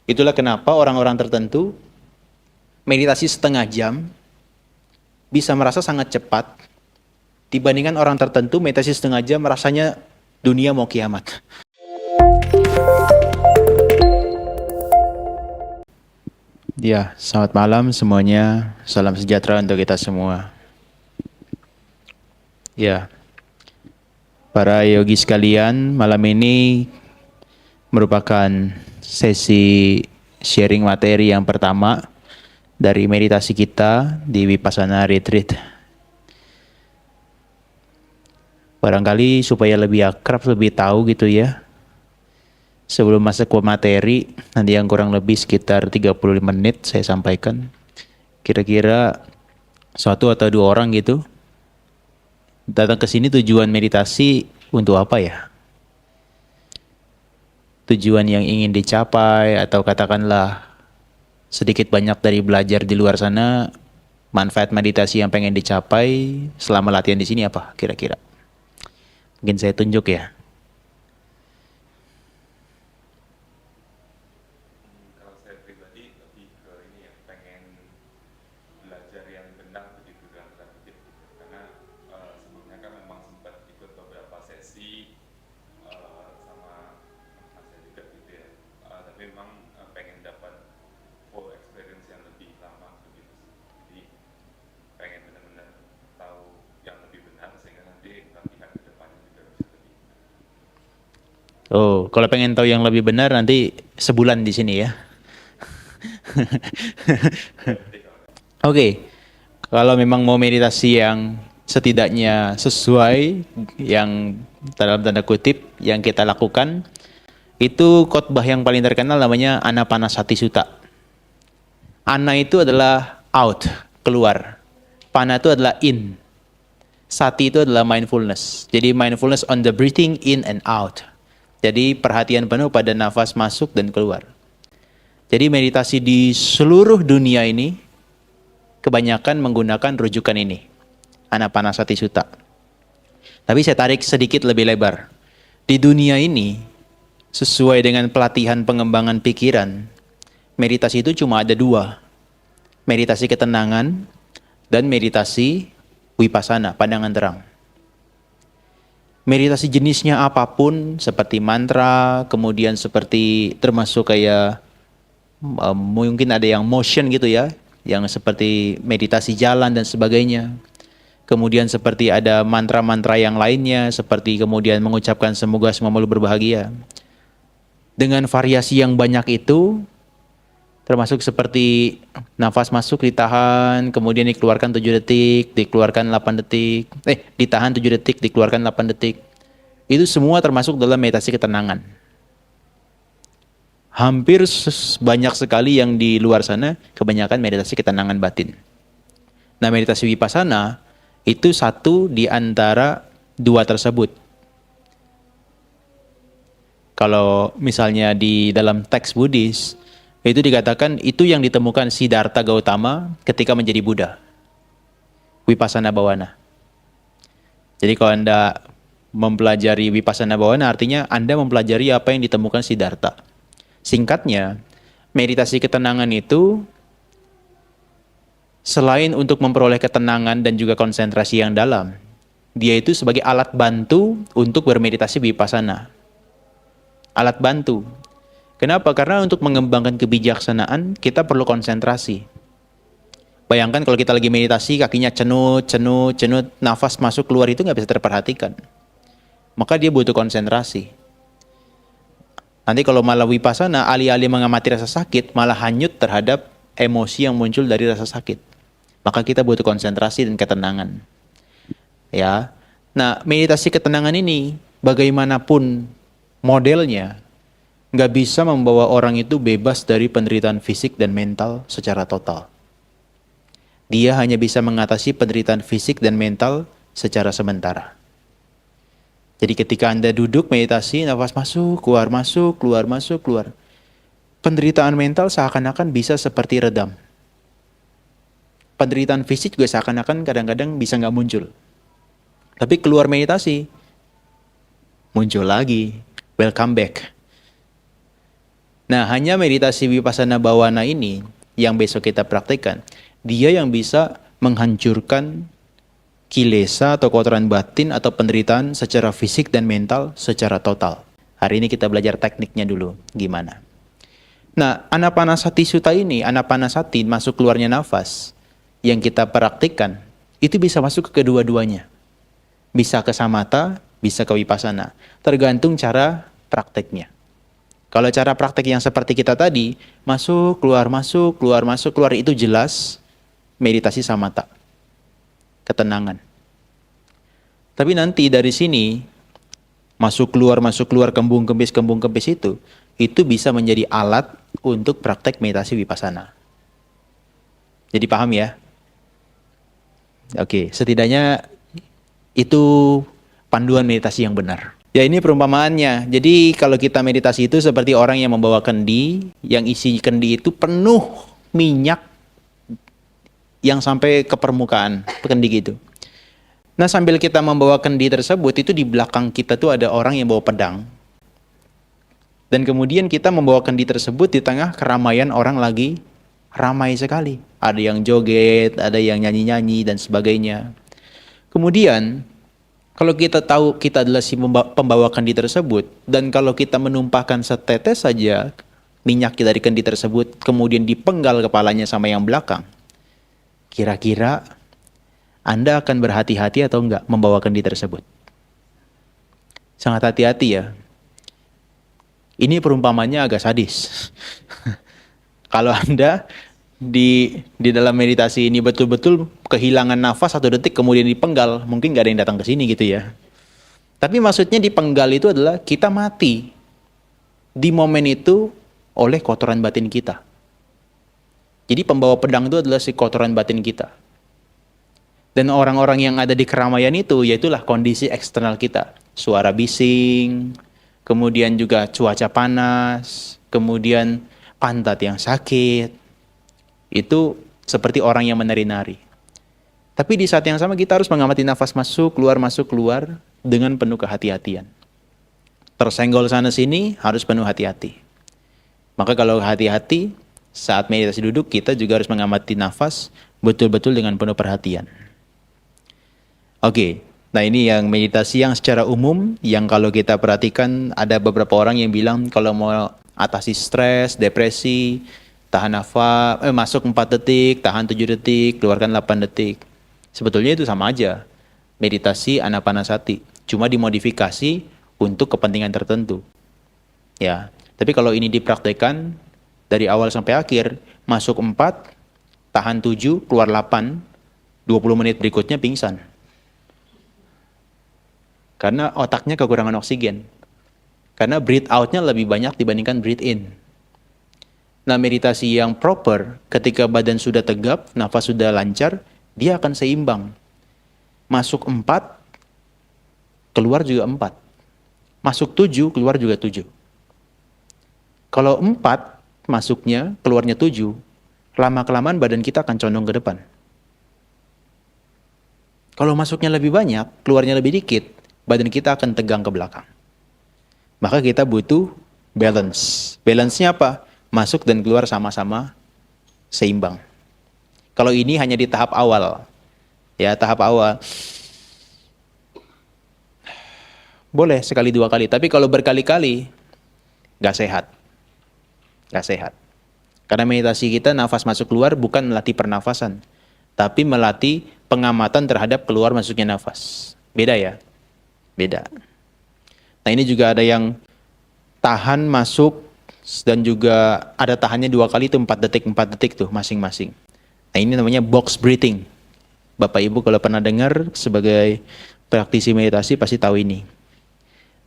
Itulah kenapa orang-orang tertentu meditasi setengah jam bisa merasa sangat cepat dibandingkan orang tertentu meditasi setengah jam rasanya dunia mau kiamat. Ya, selamat malam semuanya. Salam sejahtera untuk kita semua. Ya, para yogi sekalian, malam ini merupakan sesi sharing materi yang pertama dari meditasi kita di Vipassana Retreat. Barangkali supaya lebih akrab, lebih tahu gitu ya. Sebelum masuk ke materi, nanti yang kurang lebih sekitar 35 menit saya sampaikan. Kira-kira satu atau dua orang gitu datang ke sini tujuan meditasi untuk apa ya? Tujuan yang ingin dicapai atau katakanlah sedikit banyak dari belajar di luar sana, manfaat meditasi yang pengen dicapai selama latihan di sini apa kira-kira? Mungkin saya tunjuk ya. Kalau saya pribadi lebih ke ini ya, pengen belajar yang benar begitu dalam tanda kutip gitu. Karena sebelumnya kan memang sempat ikut beberapa sesi sama Mas saya juga gitu ya. Tapi memang pengen dapat full experience yang lebih lama begitu sih. Jadi pengen benar-benar tahu yang lebih benar sehingga nanti latihan ke depannya juga bisa lebih benar. Oh, kalau pengen tahu yang lebih benar nanti sebulan di sini ya. Oke, kalau memang mau meditasi yang setidaknya sesuai yang dalam tanda kutip yang kita lakukan, itu khotbah yang paling terkenal namanya Anapanasati Sutta. Ana itu adalah out, keluar. Pana itu adalah in. Sati itu adalah mindfulness. Jadi mindfulness on the breathing in and out. Jadi perhatian penuh pada nafas masuk dan keluar. Jadi meditasi di seluruh dunia ini kebanyakan menggunakan rujukan ini. Anapanasati Sutta. Tapi saya tarik sedikit lebih lebar. Di dunia ini, sesuai dengan pelatihan pengembangan pikiran, meditasi itu cuma ada dua. Meditasi ketenangan dan meditasi vipassana, pandangan terang. Meditasi jenisnya apapun, seperti mantra, kemudian seperti termasuk kayak mungkin ada yang motion gitu ya, yang seperti meditasi jalan dan sebagainya. Kemudian seperti ada mantra-mantra yang lainnya, seperti kemudian mengucapkan semoga semua makhluk berbahagia. Dengan variasi yang banyak itu, termasuk seperti nafas masuk ditahan, kemudian dikeluarkan 7 detik, dikeluarkan 8 detik, ditahan 7 detik, dikeluarkan 8 detik. Itu semua termasuk dalam meditasi ketenangan. Hampir banyak sekali yang di luar sana, kebanyakan meditasi ketenangan batin. Nah, meditasi vipassana itu satu di antara dua tersebut. Kalau misalnya di dalam teks Buddhis, itu dikatakan itu yang ditemukan Siddhartha Gautama ketika menjadi Buddha. Vipassana Bhavana. Jadi kalau Anda mempelajari Vipassana Bhavana, artinya Anda mempelajari apa yang ditemukan Siddhartha. Singkatnya, meditasi ketenangan itu selain untuk memperoleh ketenangan dan juga konsentrasi yang dalam, dia itu sebagai alat bantu untuk bermeditasi vipassana. Alat bantu. Kenapa? Karena untuk mengembangkan kebijaksanaan, kita perlu konsentrasi. Bayangkan kalau kita lagi meditasi, kakinya cenut, cenut, cenut, nafas masuk keluar itu nggak bisa terperhatikan. Maka dia butuh konsentrasi. Nanti kalau malah vipassana, alih-alih mengamati rasa sakit, malah hanyut terhadap emosi yang muncul dari rasa sakit. Maka kita butuh konsentrasi dan ketenangan. Ya. Nah, meditasi ketenangan ini, bagaimanapun modelnya, nggak bisa membawa orang itu bebas dari penderitaan fisik dan mental secara total. Dia hanya bisa mengatasi penderitaan fisik dan mental secara sementara. Jadi ketika Anda duduk meditasi, nafas masuk, keluar masuk, keluar masuk, keluar. Penderitaan mental seakan-akan bisa seperti redam. Penderitaan fisik juga seakan-akan kadang-kadang bisa nggak muncul. Tapi keluar meditasi, muncul lagi. Welcome back. Nah, hanya meditasi Vipassana Bhawana ini yang besok kita praktekkan, dia yang bisa menghancurkan kilesa atau kotoran batin atau penderitaan secara fisik dan mental secara total. Hari ini kita belajar tekniknya dulu, gimana. Nah, Anapanasati Sutta ini, Anapanasati masuk keluarnya nafas yang kita praktikkan, itu bisa masuk ke kedua-duanya. Bisa ke samatha, bisa ke vipassana. Tergantung cara prakteknya. Kalau cara praktek yang seperti kita tadi, masuk, keluar, itu jelas meditasi samatha. Ketenangan. Tapi nanti dari sini, masuk, keluar, kembung, kempis itu bisa menjadi alat untuk praktek meditasi vipassana. Jadi paham ya? Oke, setidaknya itu panduan meditasi yang benar. Ya ini perumpamaannya. Jadi kalau kita meditasi itu seperti orang yang membawa kendi, yang isi kendi itu penuh minyak yang sampai ke permukaan kendi gitu. Nah sambil kita membawa kendi tersebut, itu di belakang kita tuh ada orang yang bawa pedang. Dan kemudian kita membawa kendi tersebut di tengah keramaian orang lagi ramai sekali. Ada yang joget, ada yang nyanyi-nyanyi dan sebagainya. Kemudian kalau kita tahu kita adalah si pembawa kendi tersebut, dan kalau kita menumpahkan setetes saja minyak dari kendi tersebut, kemudian dipenggal kepalanya sama yang belakang, kira-kira Anda akan berhati-hati atau enggak membawa kendi tersebut? Sangat hati-hati ya. Ini perumpamannya agak sadis. Kalau Anda di dalam meditasi ini betul-betul kehilangan nafas 1 detik kemudian dipenggal, mungkin gak ada yang datang ke sini gitu ya. Tapi maksudnya dipenggal itu adalah kita mati di momen itu oleh kotoran batin kita. Jadi pembawa pedang itu adalah si kotoran batin kita. Dan orang-orang yang ada di keramaian itu, yaitulah kondisi eksternal kita. Suara bising, kemudian juga cuaca panas, kemudian pantat yang sakit. Itu seperti orang yang menari-nari. Tapi di saat yang sama kita harus mengamati nafas masuk, keluar dengan penuh kehati-hatian. Tersenggol sana sini harus penuh hati-hati. Maka kalau hati-hati, saat meditasi duduk kita juga harus mengamati nafas betul-betul dengan penuh perhatian. Oke, nah ini yang meditasi yang secara umum, yang kalau kita perhatikan ada beberapa orang yang bilang kalau mau atasi stres, depresi, tahan nafas, masuk 4 detik, tahan 7 detik, keluarkan 8 detik. Sebetulnya itu sama aja. Meditasi Anapanasati, cuma dimodifikasi untuk kepentingan tertentu. Ya, tapi kalau ini dipraktekkan dari awal sampai akhir, masuk 4, tahan 7, keluar 8, 20 menit berikutnya pingsan. Karena otaknya kekurangan oksigen. Karena breathe out-nya lebih banyak dibandingkan breathe in. Nah, meditasi yang proper, ketika badan sudah tegap, nafas sudah lancar, dia akan seimbang. Masuk 4, keluar juga 4. Masuk 7, keluar juga 7. Kalau 4, masuknya, keluarnya 7, lama-kelamaan badan kita akan condong ke depan. Kalau masuknya lebih banyak, keluarnya lebih dikit, badan kita akan tegang ke belakang. Maka kita butuh balance. Balance-nya apa? Masuk dan keluar sama-sama seimbang. Kalau ini hanya di tahap awal. Ya, tahap awal. Boleh sekali 2 kali, tapi kalau berkali-kali gak sehat. Gak sehat. Karena meditasi kita nafas masuk keluar bukan melatih pernafasan, tapi melatih pengamatan terhadap keluar masuknya nafas. Beda ya? Beda. Nah, ini juga ada yang tahan masuk dan juga ada tahannya 2 kali itu 4 detik tuh masing-masing. Nah, ini namanya box breathing. Bapak Ibu kalau pernah dengar sebagai praktisi meditasi pasti tahu ini.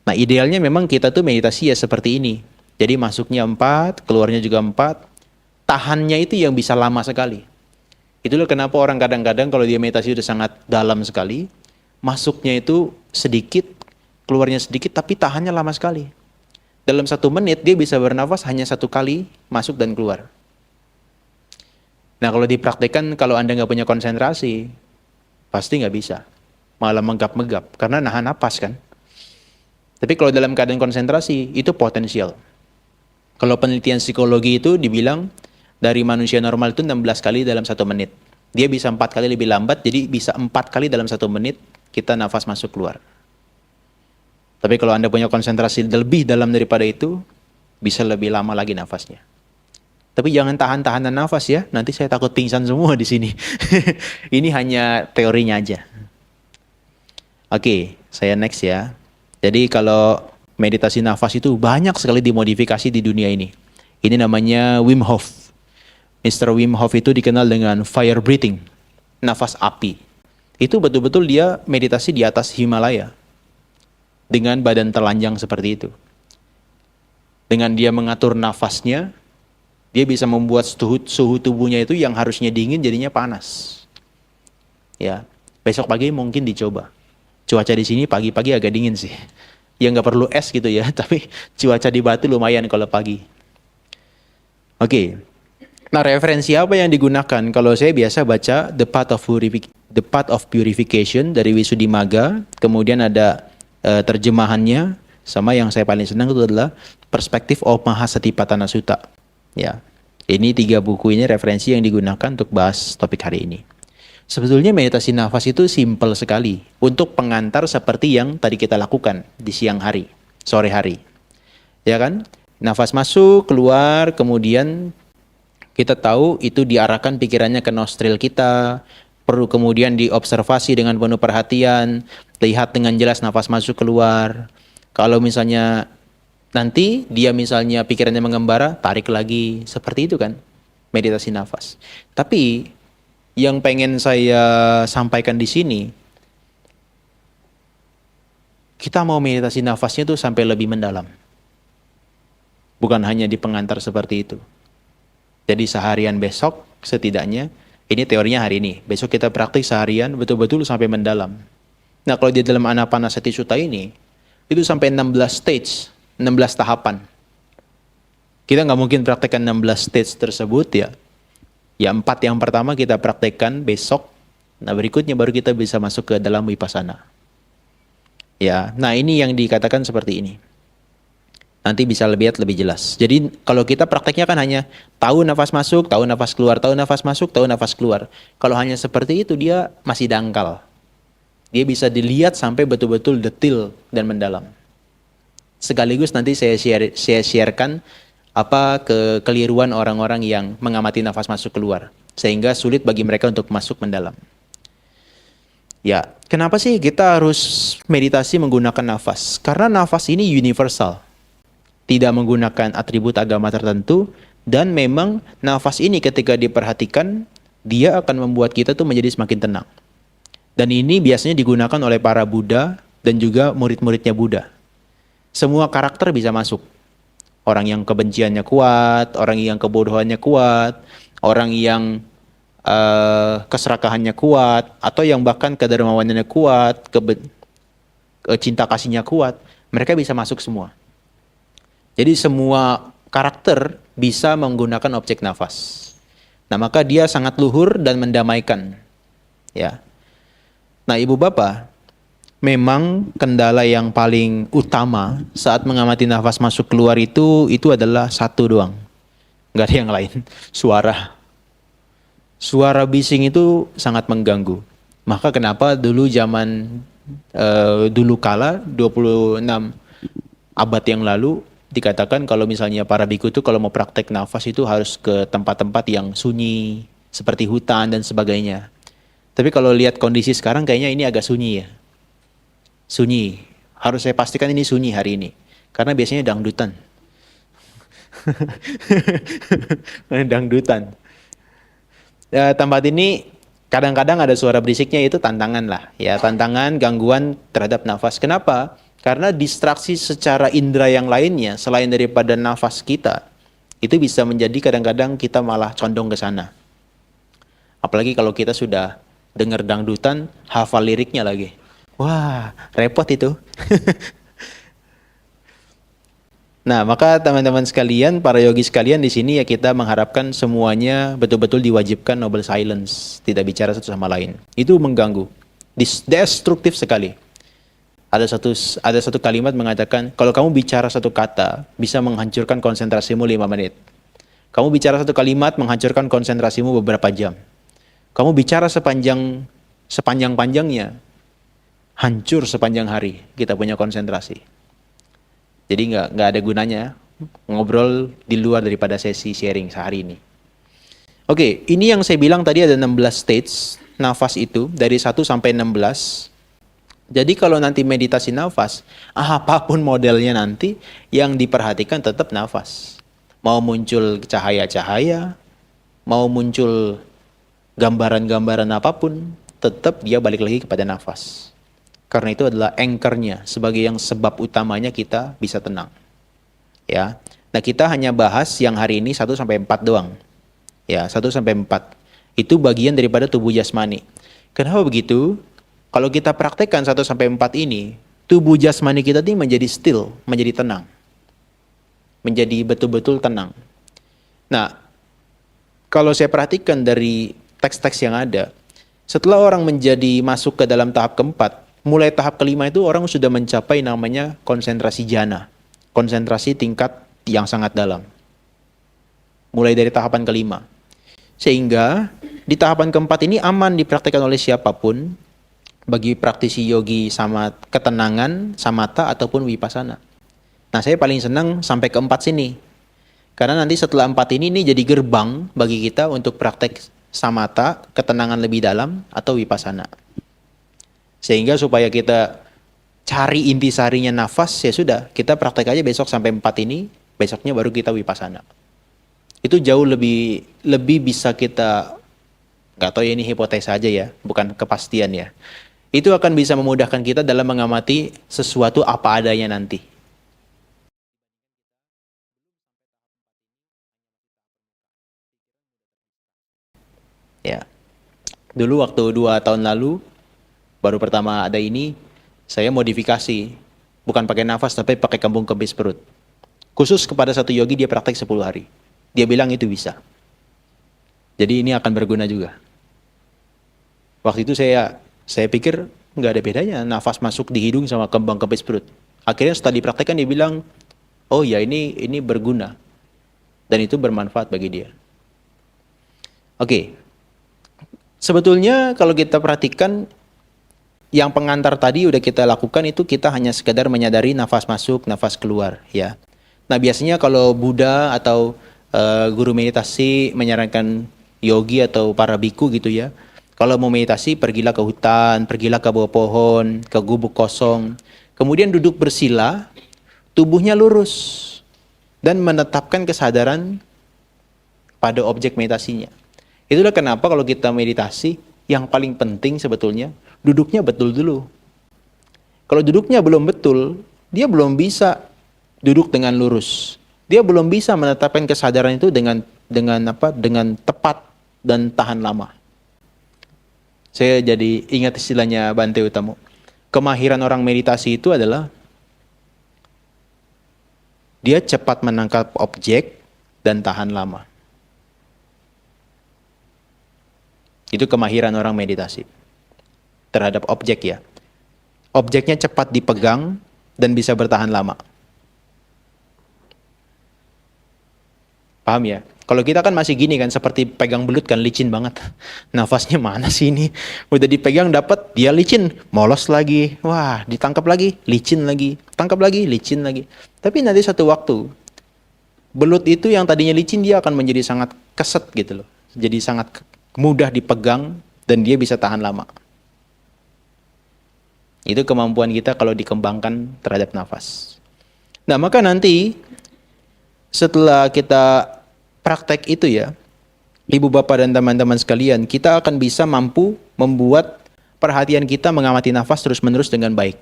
Nah, idealnya memang kita tuh meditasi ya seperti ini. Jadi masuknya 4, keluarnya juga 4. Tahannya itu yang bisa lama sekali. Itulah kenapa orang kadang-kadang kalau dia meditasi udah sangat dalam sekali, masuknya itu sedikit, keluarnya sedikit, tapi tahannya lama sekali. Dalam 1 menit dia bisa bernafas hanya 1 kali masuk dan keluar. Nah, kalau dipraktekkan, kalau Anda nggak punya konsentrasi, pasti nggak bisa. Malah menggap-megap, karena nahan napas kan. Tapi kalau dalam keadaan konsentrasi, itu potensial. Kalau penelitian psikologi itu dibilang dari manusia normal itu 16 kali dalam 1 menit. Dia bisa 4 kali lebih lambat, jadi bisa 4 kali dalam 1 menit kita nafas masuk keluar. Tapi kalau Anda punya konsentrasi lebih dalam daripada itu, bisa lebih lama lagi nafasnya. Tapi jangan tahan-tahanan nafas ya, nanti saya takut pingsan semua di sini. Ini hanya teorinya aja. Oke, saya next ya. Jadi kalau meditasi nafas itu banyak sekali dimodifikasi di dunia ini. Ini namanya Wim Hof. Mr. Wim Hof itu dikenal dengan fire breathing, nafas api. Itu betul-betul dia meditasi di atas Himalaya. Dengan badan telanjang seperti itu. Dengan dia mengatur nafasnya, dia bisa membuat suhu tubuhnya itu yang harusnya dingin jadinya panas. Ya, besok pagi mungkin dicoba. Cuaca di sini pagi-pagi agak dingin sih. Ya nggak perlu es gitu ya, tapi cuaca di Batu lumayan kalau pagi. Oke. Nah, referensi apa yang digunakan? Kalau saya biasa baca The Path of Purification dari Wisuddhimagga, kemudian ada terjemahannya, sama yang saya paling senang itu adalah Perspective of Mahasatipatthana Sutta. Ya, ini 3 buku ini referensi yang digunakan untuk bahas topik hari ini. Sebetulnya meditasi nafas itu simpel sekali untuk pengantar seperti yang tadi kita lakukan di siang hari, sore hari. Ya kan? Nafas masuk, keluar, kemudian kita tahu itu diarahkan pikirannya ke nostril kita, perlu kemudian diobservasi dengan penuh perhatian, lihat dengan jelas nafas masuk keluar. Kalau misalnya nanti dia misalnya pikirannya mengembara, tarik lagi, seperti itu kan meditasi nafas. Tapi yang pengen saya sampaikan di sini, kita mau meditasi nafasnya tuh sampai lebih mendalam. Bukan hanya di pengantar seperti itu. Jadi seharian besok setidaknya, ini teorinya hari ini. Besok kita praktik seharian betul-betul sampai mendalam. Nah, kalau di dalam Anapanasati Sutta ini, itu sampai 16 stage, 16 tahapan. Kita nggak mungkin praktekkan 16 stage tersebut ya. Ya 4 yang pertama kita praktekkan besok. Nah, berikutnya baru kita bisa masuk ke dalam vipassana. Ya, nah ini yang dikatakan seperti ini. Nanti bisa lebih jelas. Jadi kalau kita prakteknya kan hanya tahu nafas masuk, tahu nafas keluar, tahu nafas masuk, tahu nafas keluar. Kalau hanya seperti itu dia masih dangkal. Dia bisa dilihat sampai betul-betul detail dan mendalam. Sekaligus nanti saya sharekan apa kekeliruan orang-orang yang mengamati nafas masuk keluar. Sehingga sulit bagi mereka untuk masuk mendalam. Ya, kenapa sih kita harus meditasi menggunakan nafas? Karena nafas ini universal. Tidak menggunakan atribut agama tertentu, dan memang nafas ini ketika diperhatikan, dia akan membuat kita tuh menjadi semakin tenang. Dan ini biasanya digunakan oleh para Buddha dan juga murid-muridnya Buddha. Semua karakter bisa masuk. Orang yang kebenciannya kuat, orang yang kebodohannya kuat, orang yang keserakahannya kuat, atau yang bahkan kedermawanannya kuat, cinta kasihnya kuat, mereka bisa masuk semua. Jadi semua karakter bisa menggunakan objek nafas. Nah, maka dia sangat luhur dan mendamaikan. Ya. Nah, Ibu Bapak, memang kendala yang paling utama saat mengamati nafas masuk keluar itu adalah satu doang. Nggak ada yang lain, suara. Suara bising itu sangat mengganggu. Maka kenapa dulu zaman dulu kala 26 abad yang lalu dikatakan kalau misalnya para biku itu kalau mau praktek nafas itu harus ke tempat-tempat yang sunyi, seperti hutan dan sebagainya. Tapi kalau lihat kondisi sekarang kayaknya ini agak sunyi ya. Sunyi. Harus saya pastikan ini sunyi hari ini. Karena biasanya dangdutan. Dangdutan. Ya, tempat ini kadang-kadang ada suara berisiknya, itu tantangan lah. Ya, tantangan, gangguan terhadap nafas. Kenapa? Karena distraksi secara indera yang lainnya selain daripada nafas kita, itu bisa menjadi kadang-kadang kita malah condong ke sana. Apalagi kalau kita sudah dengar dangdutan, hafal liriknya lagi. Wah, repot itu. Nah, maka teman-teman sekalian, para yogi sekalian di sini ya kita mengharapkan semuanya betul-betul diwajibkan noble silence, tidak bicara satu sama lain. Itu mengganggu, destruktif sekali. Ada satu kalimat mengatakan, kalau kamu bicara satu kata, bisa menghancurkan konsentrasimu 5 menit. Kamu bicara satu kalimat, menghancurkan konsentrasimu beberapa jam. Kamu bicara sepanjang-panjangnya, hancur sepanjang hari kita punya konsentrasi. Jadi nggak ada gunanya ngobrol di luar daripada sesi sharing sehari ini. Oke, ini yang saya bilang tadi ada 16 stage nafas itu, dari 1 sampai 16. Jadi kalau nanti meditasi nafas, apapun modelnya nanti, yang diperhatikan tetap nafas. Mau muncul cahaya-cahaya, mau muncul gambaran-gambaran apapun, tetap dia balik lagi kepada nafas. Karena itu adalah anchor-nya, sebagai yang sebab utamanya kita bisa tenang. Ya. Nah, kita hanya bahas yang hari ini 1 sampai 4 doang. Ya, 1 sampai 4. Itu bagian daripada tubuh jasmani. Kenapa begitu? Kalau kita praktekkan 1 sampai 4 ini, tubuh jasmani kita ini menjadi still, menjadi tenang. Menjadi betul-betul tenang. Nah, kalau saya perhatikan dari teks-teks yang ada, setelah orang menjadi masuk ke dalam tahap keempat, mulai tahap kelima itu orang sudah mencapai namanya konsentrasi jhana. Konsentrasi tingkat yang sangat dalam. Mulai dari tahapan kelima. Sehingga di tahapan keempat ini aman dipraktikkan oleh siapapun, bagi praktisi yogi sama ketenangan, samatha ataupun vipassana. Nah, saya paling senang sampai keempat sini. Karena nanti setelah 4 ini jadi gerbang bagi kita untuk praktek samatha, ketenangan lebih dalam atau vipassana. Sehingga supaya kita cari intisarinya nafas, ya sudah, kita praktek aja besok sampai 4 ini, besoknya baru kita vipassana. Itu jauh lebih bisa kita, nggak tahu ya, ini hipotesa aja ya, bukan kepastian ya. Itu akan bisa memudahkan kita dalam mengamati sesuatu apa adanya nanti. Ya. Dulu waktu 2 tahun lalu, baru pertama ada ini, saya modifikasi. Bukan pakai nafas, tapi pakai kembung kempis perut. Khusus kepada satu yogi, dia praktek 10 hari. Dia bilang itu bisa. Jadi ini akan berguna juga. Waktu itu saya pikir nggak ada bedanya nafas masuk di hidung sama kembang kempis perut. Akhirnya setelah dipraktekkan dia bilang, oh ya ini berguna. Dan itu bermanfaat bagi dia. Oke. Sebetulnya kalau kita perhatikan, yang pengantar tadi udah kita lakukan itu kita hanya sekedar menyadari nafas masuk, nafas keluar. Ya. Nah biasanya kalau Buddha atau guru meditasi menyarankan yogi atau para biku gitu ya, kalau mau meditasi, pergilah ke hutan, pergilah ke bawah pohon, ke gubuk kosong. Kemudian duduk bersila, tubuhnya lurus. Dan menetapkan kesadaran pada objek meditasinya. Itulah kenapa kalau kita meditasi, yang paling penting sebetulnya, duduknya betul dulu. Kalau duduknya belum betul, dia belum bisa duduk dengan lurus. Dia belum bisa menetapkan kesadaran itu dengan tepat dan tahan lama. Saya jadi ingat istilahnya Bante Utamo. Kemahiran orang meditasi itu adalah dia cepat menangkap objek dan tahan lama. Itu kemahiran orang meditasi terhadap objek ya. Objeknya cepat dipegang dan bisa bertahan lama. Paham ya? Kalau kita kan masih gini kan, seperti pegang belut kan, licin banget. Nafasnya mana sih ini? Udah dipegang dapat, dia licin, molos lagi. Wah, ditangkap lagi, licin lagi. Tangkap lagi, licin lagi. Tapi nanti satu waktu, belut itu yang tadinya licin, dia akan menjadi sangat keset gitu loh. Jadi sangat mudah dipegang dan dia bisa tahan lama. Itu kemampuan kita kalau dikembangkan terhadap nafas. Nah, maka nanti setelah kita praktek itu ya, ibu bapak dan teman-teman sekalian, kita akan bisa mampu membuat perhatian kita mengamati nafas terus-menerus dengan baik.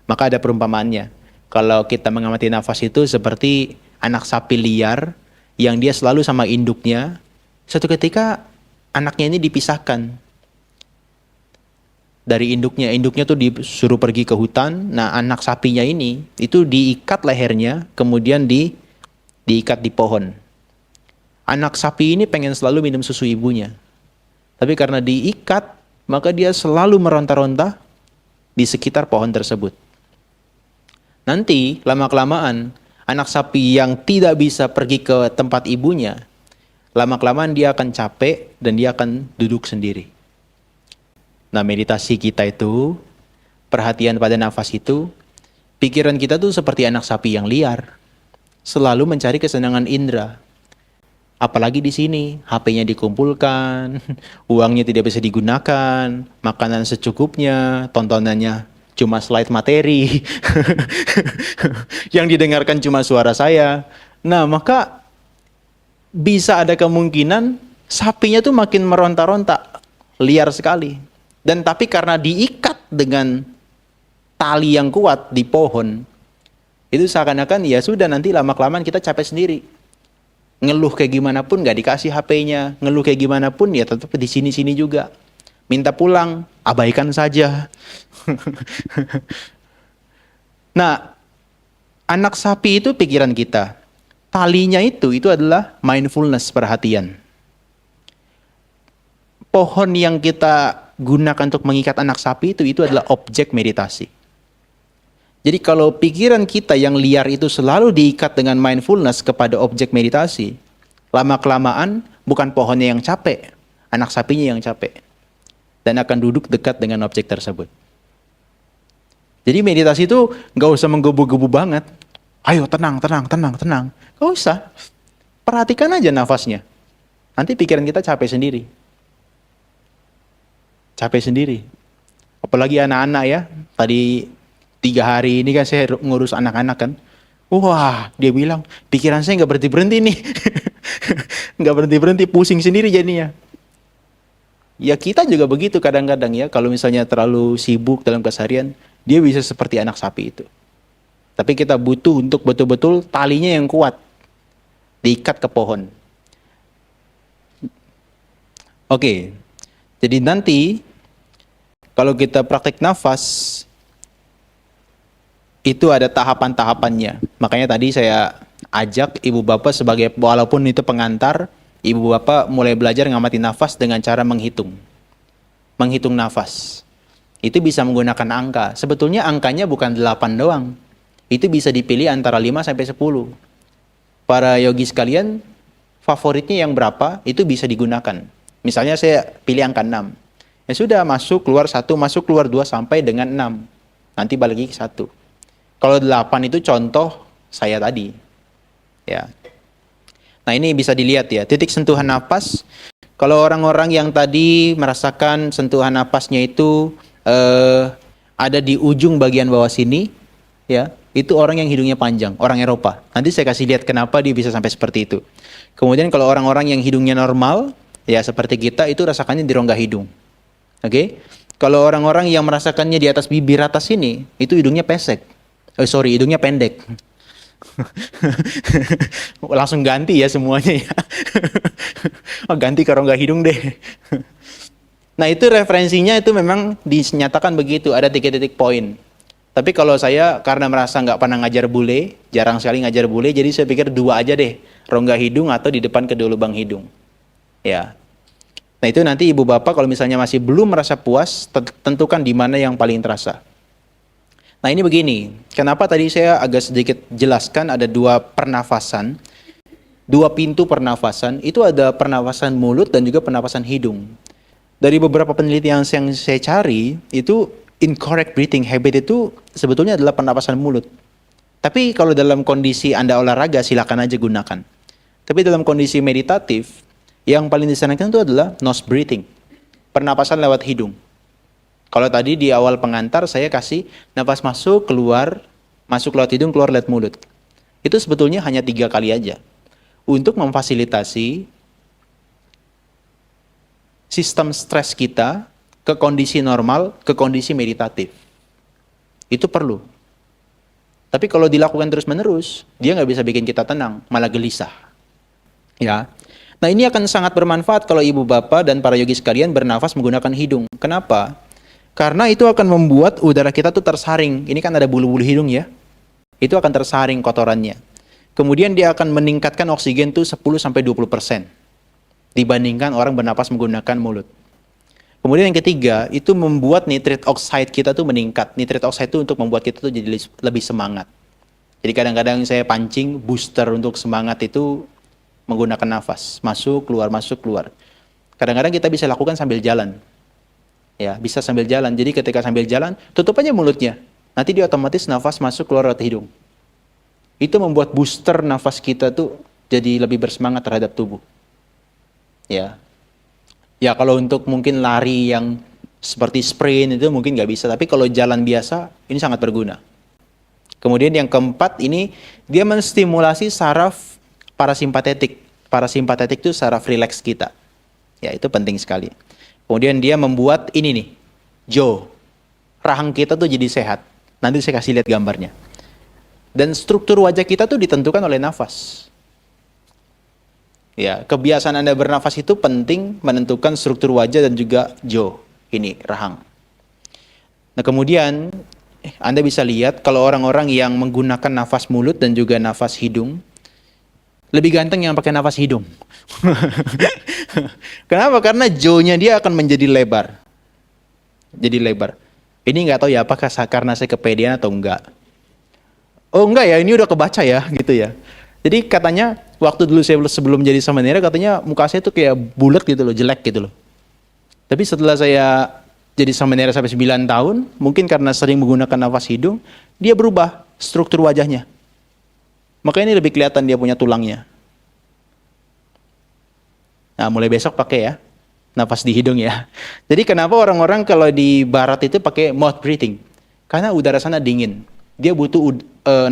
Maka ada perumpamaannya. Kalau kita mengamati nafas itu seperti anak sapi liar yang dia selalu sama induknya. Suatu ketika anaknya ini dipisahkan dari induknya. Induknya tuh disuruh pergi ke hutan. Nah, anak sapinya ini itu diikat lehernya, kemudian diikat di pohon. Anak sapi ini pengen selalu minum susu ibunya. Tapi karena diikat, maka dia selalu meronta-ronta di sekitar pohon tersebut. Nanti lama-kelamaan anak sapi yang tidak bisa pergi ke tempat ibunya, lama-kelamaan dia akan capek dan dia akan duduk sendiri. Nah, meditasi kita itu, perhatian pada nafas itu, pikiran kita tuh seperti anak sapi yang liar, selalu mencari kesenangan indera. Apalagi di sini, HP-nya dikumpulkan, uangnya tidak bisa digunakan, makanan secukupnya, tontonannya cuma slide materi, yang didengarkan cuma suara saya. Nah, maka bisa ada kemungkinan sapinya tuh makin meronta-ronta, liar sekali. Dan tapi karena diikat dengan tali yang kuat di pohon, itu seakan-akan ya sudah, nanti lama-kelamaan kita capek sendiri. Ngeluh kayak gimana pun nggak dikasih HP-nya, ngeluh kayak gimana pun ya tetap di sini-sini juga. Minta pulang, abaikan saja. Nah, anak sapi itu pikiran kita. Talinya itu adalah mindfulness, perhatian. Pohon yang kita gunakan untuk mengikat anak sapi itu adalah objek meditasi. Jadi kalau pikiran kita yang liar itu selalu diikat dengan mindfulness kepada objek meditasi, lama-kelamaan bukan pohonnya yang capek, anak sapinya yang capek. Dan akan duduk dekat dengan objek tersebut. Jadi meditasi itu nggak usah menggebu-gebu banget. Ayo tenang. Nggak usah. Perhatikan aja nafasnya. Nanti pikiran kita capek sendiri. Apalagi anak-anak ya. Tadi 3 hari ini kan saya ngurus anak-anak kan. Wah, dia bilang, pikiran saya nggak berhenti-berhenti nih. Nggak berhenti-berhenti, pusing sendiri jadinya. Ya kita juga begitu kadang-kadang ya. Kalau misalnya terlalu sibuk dalam keseharian, dia bisa seperti anak sapi itu. Tapi kita butuh untuk betul-betul talinya yang kuat. Diikat ke pohon. Oke. Jadi nanti, kalau kita praktek nafas, itu ada tahapan-tahapannya. Makanya tadi saya ajak ibu bapak sebagai, walaupun itu pengantar, ibu bapak mulai belajar ngamati nafas dengan cara menghitung. Menghitung nafas. Itu bisa menggunakan angka. Sebetulnya angkanya bukan 8 doang. Itu bisa dipilih antara 5 sampai 10. Para yogi sekalian, favoritnya yang berapa, itu bisa digunakan. Misalnya saya pilih angka 6. Ya sudah, masuk, keluar 1, masuk, keluar 2, sampai dengan 6. Nanti balik lagi ke 1. Kalau 8 itu contoh saya tadi. Ya. Nah, ini bisa dilihat ya, titik sentuhan napas. Kalau orang-orang yang tadi merasakan sentuhan napasnya itu ada di ujung bagian bawah sini, ya, itu orang yang hidungnya panjang, orang Eropa. Nanti saya kasih lihat kenapa dia bisa sampai seperti itu. Kemudian kalau orang-orang yang hidungnya normal, ya seperti kita, itu rasakannya di rongga hidung. Oke? Kalau orang-orang yang merasakannya di atas bibir atas sini, itu hidungnya pesek. Hidungnya pendek. Langsung ganti ya semuanya ya. Ganti ke rongga hidung deh. Nah, itu referensinya itu memang dinyatakan begitu, ada 3 titik poin. Tapi kalau saya karena merasa nggak pernah ngajar bule, jarang sekali ngajar bule, jadi saya pikir 2 aja deh, rongga hidung atau di depan kedua lubang hidung. Ya. Nah, itu nanti ibu bapak kalau misalnya masih belum merasa puas, tentukan di mana yang paling terasa. Nah, ini begini, kenapa tadi saya agak sedikit jelaskan ada 2 pernafasan, 2 pintu pernafasan, itu ada pernafasan mulut dan juga pernafasan hidung. Dari beberapa penelitian yang saya cari, itu incorrect breathing habit itu sebetulnya adalah pernapasan mulut. Tapi kalau dalam kondisi Anda olahraga, silakan aja gunakan. Tapi dalam kondisi meditatif, yang paling disarankan itu adalah nose breathing, pernapasan lewat hidung. Kalau tadi di awal pengantar saya kasih nafas masuk lewat hidung, keluar lewat mulut. Itu sebetulnya hanya 3 kali aja. Untuk memfasilitasi sistem stres kita ke kondisi normal, ke kondisi meditatif. Itu perlu. Tapi kalau dilakukan terus-menerus, dia nggak bisa bikin kita tenang, malah gelisah. Ya. Nah, ini akan sangat bermanfaat kalau ibu bapak dan para yogi sekalian bernafas menggunakan hidung. Kenapa? Karena itu akan membuat udara kita tuh tersaring. Ini kan ada bulu-bulu hidung ya. Itu akan tersaring kotorannya. Kemudian dia akan meningkatkan oksigen tuh 10-20% dibandingkan orang bernapas menggunakan mulut. Kemudian yang ketiga, itu membuat nitrate oxide kita tuh meningkat. Nitrate oxide itu untuk membuat kita tuh jadi lebih semangat. Jadi kadang-kadang saya pancing, booster untuk semangat itu menggunakan nafas. Masuk, keluar. Kadang-kadang kita bisa lakukan sambil jalan. Ya, bisa sambil jalan. Jadi ketika sambil jalan, tutup aja mulutnya. Nanti dia otomatis nafas masuk keluar lewat hidung. Itu membuat booster nafas kita tuh jadi lebih bersemangat terhadap tubuh. Ya. Ya kalau untuk mungkin lari yang seperti sprint itu mungkin nggak bisa. Tapi kalau jalan biasa, ini sangat berguna. Kemudian yang keempat ini, dia menstimulasi saraf parasimpatetik. Parasimpatetik itu saraf rileks kita. Ya, itu penting sekali. Kemudian dia membuat ini nih, jaw. Rahang kita tuh jadi sehat. Nanti saya kasih lihat gambarnya. Dan struktur wajah kita tuh ditentukan oleh nafas. Ya, kebiasaan Anda bernafas itu penting menentukan struktur wajah dan juga jaw. Ini, rahang. Nah, kemudian Anda bisa lihat kalau orang-orang yang menggunakan nafas mulut dan juga nafas hidung, lebih ganteng yang pakai nafas hidung. Kenapa? Karena jaw-nya dia akan menjadi lebar. Jadi lebar. Ini nggak tahu ya apakah karena saya kepedean atau enggak. Oh enggak ya, ini udah kebaca ya gitu ya. Jadi katanya waktu dulu saya sebelum jadi samanera katanya muka saya tuh kayak bulat gitu loh, jelek gitu loh. Tapi setelah saya jadi samanera sampai 9 tahun, mungkin karena sering menggunakan nafas hidung, dia berubah struktur wajahnya. Makanya ini lebih kelihatan dia punya tulangnya. Nah, mulai besok pakai ya, nafas di hidung ya. Jadi kenapa orang-orang kalau di barat itu pakai mouth breathing? Karena udara sana dingin. Dia butuh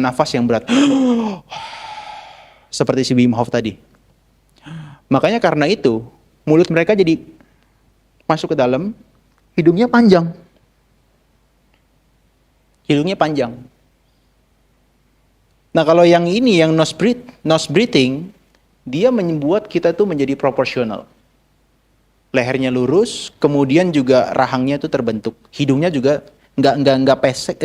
nafas yang berat. Seperti si Wim Hof tadi. Makanya karena itu, mulut mereka jadi masuk ke dalam, hidungnya panjang. Hidungnya panjang. Nah kalau yang ini, yang nose breathing, dia membuat kita tuh menjadi proporsional. Lehernya lurus, kemudian juga rahangnya tuh terbentuk. Hidungnya juga nggak pesek,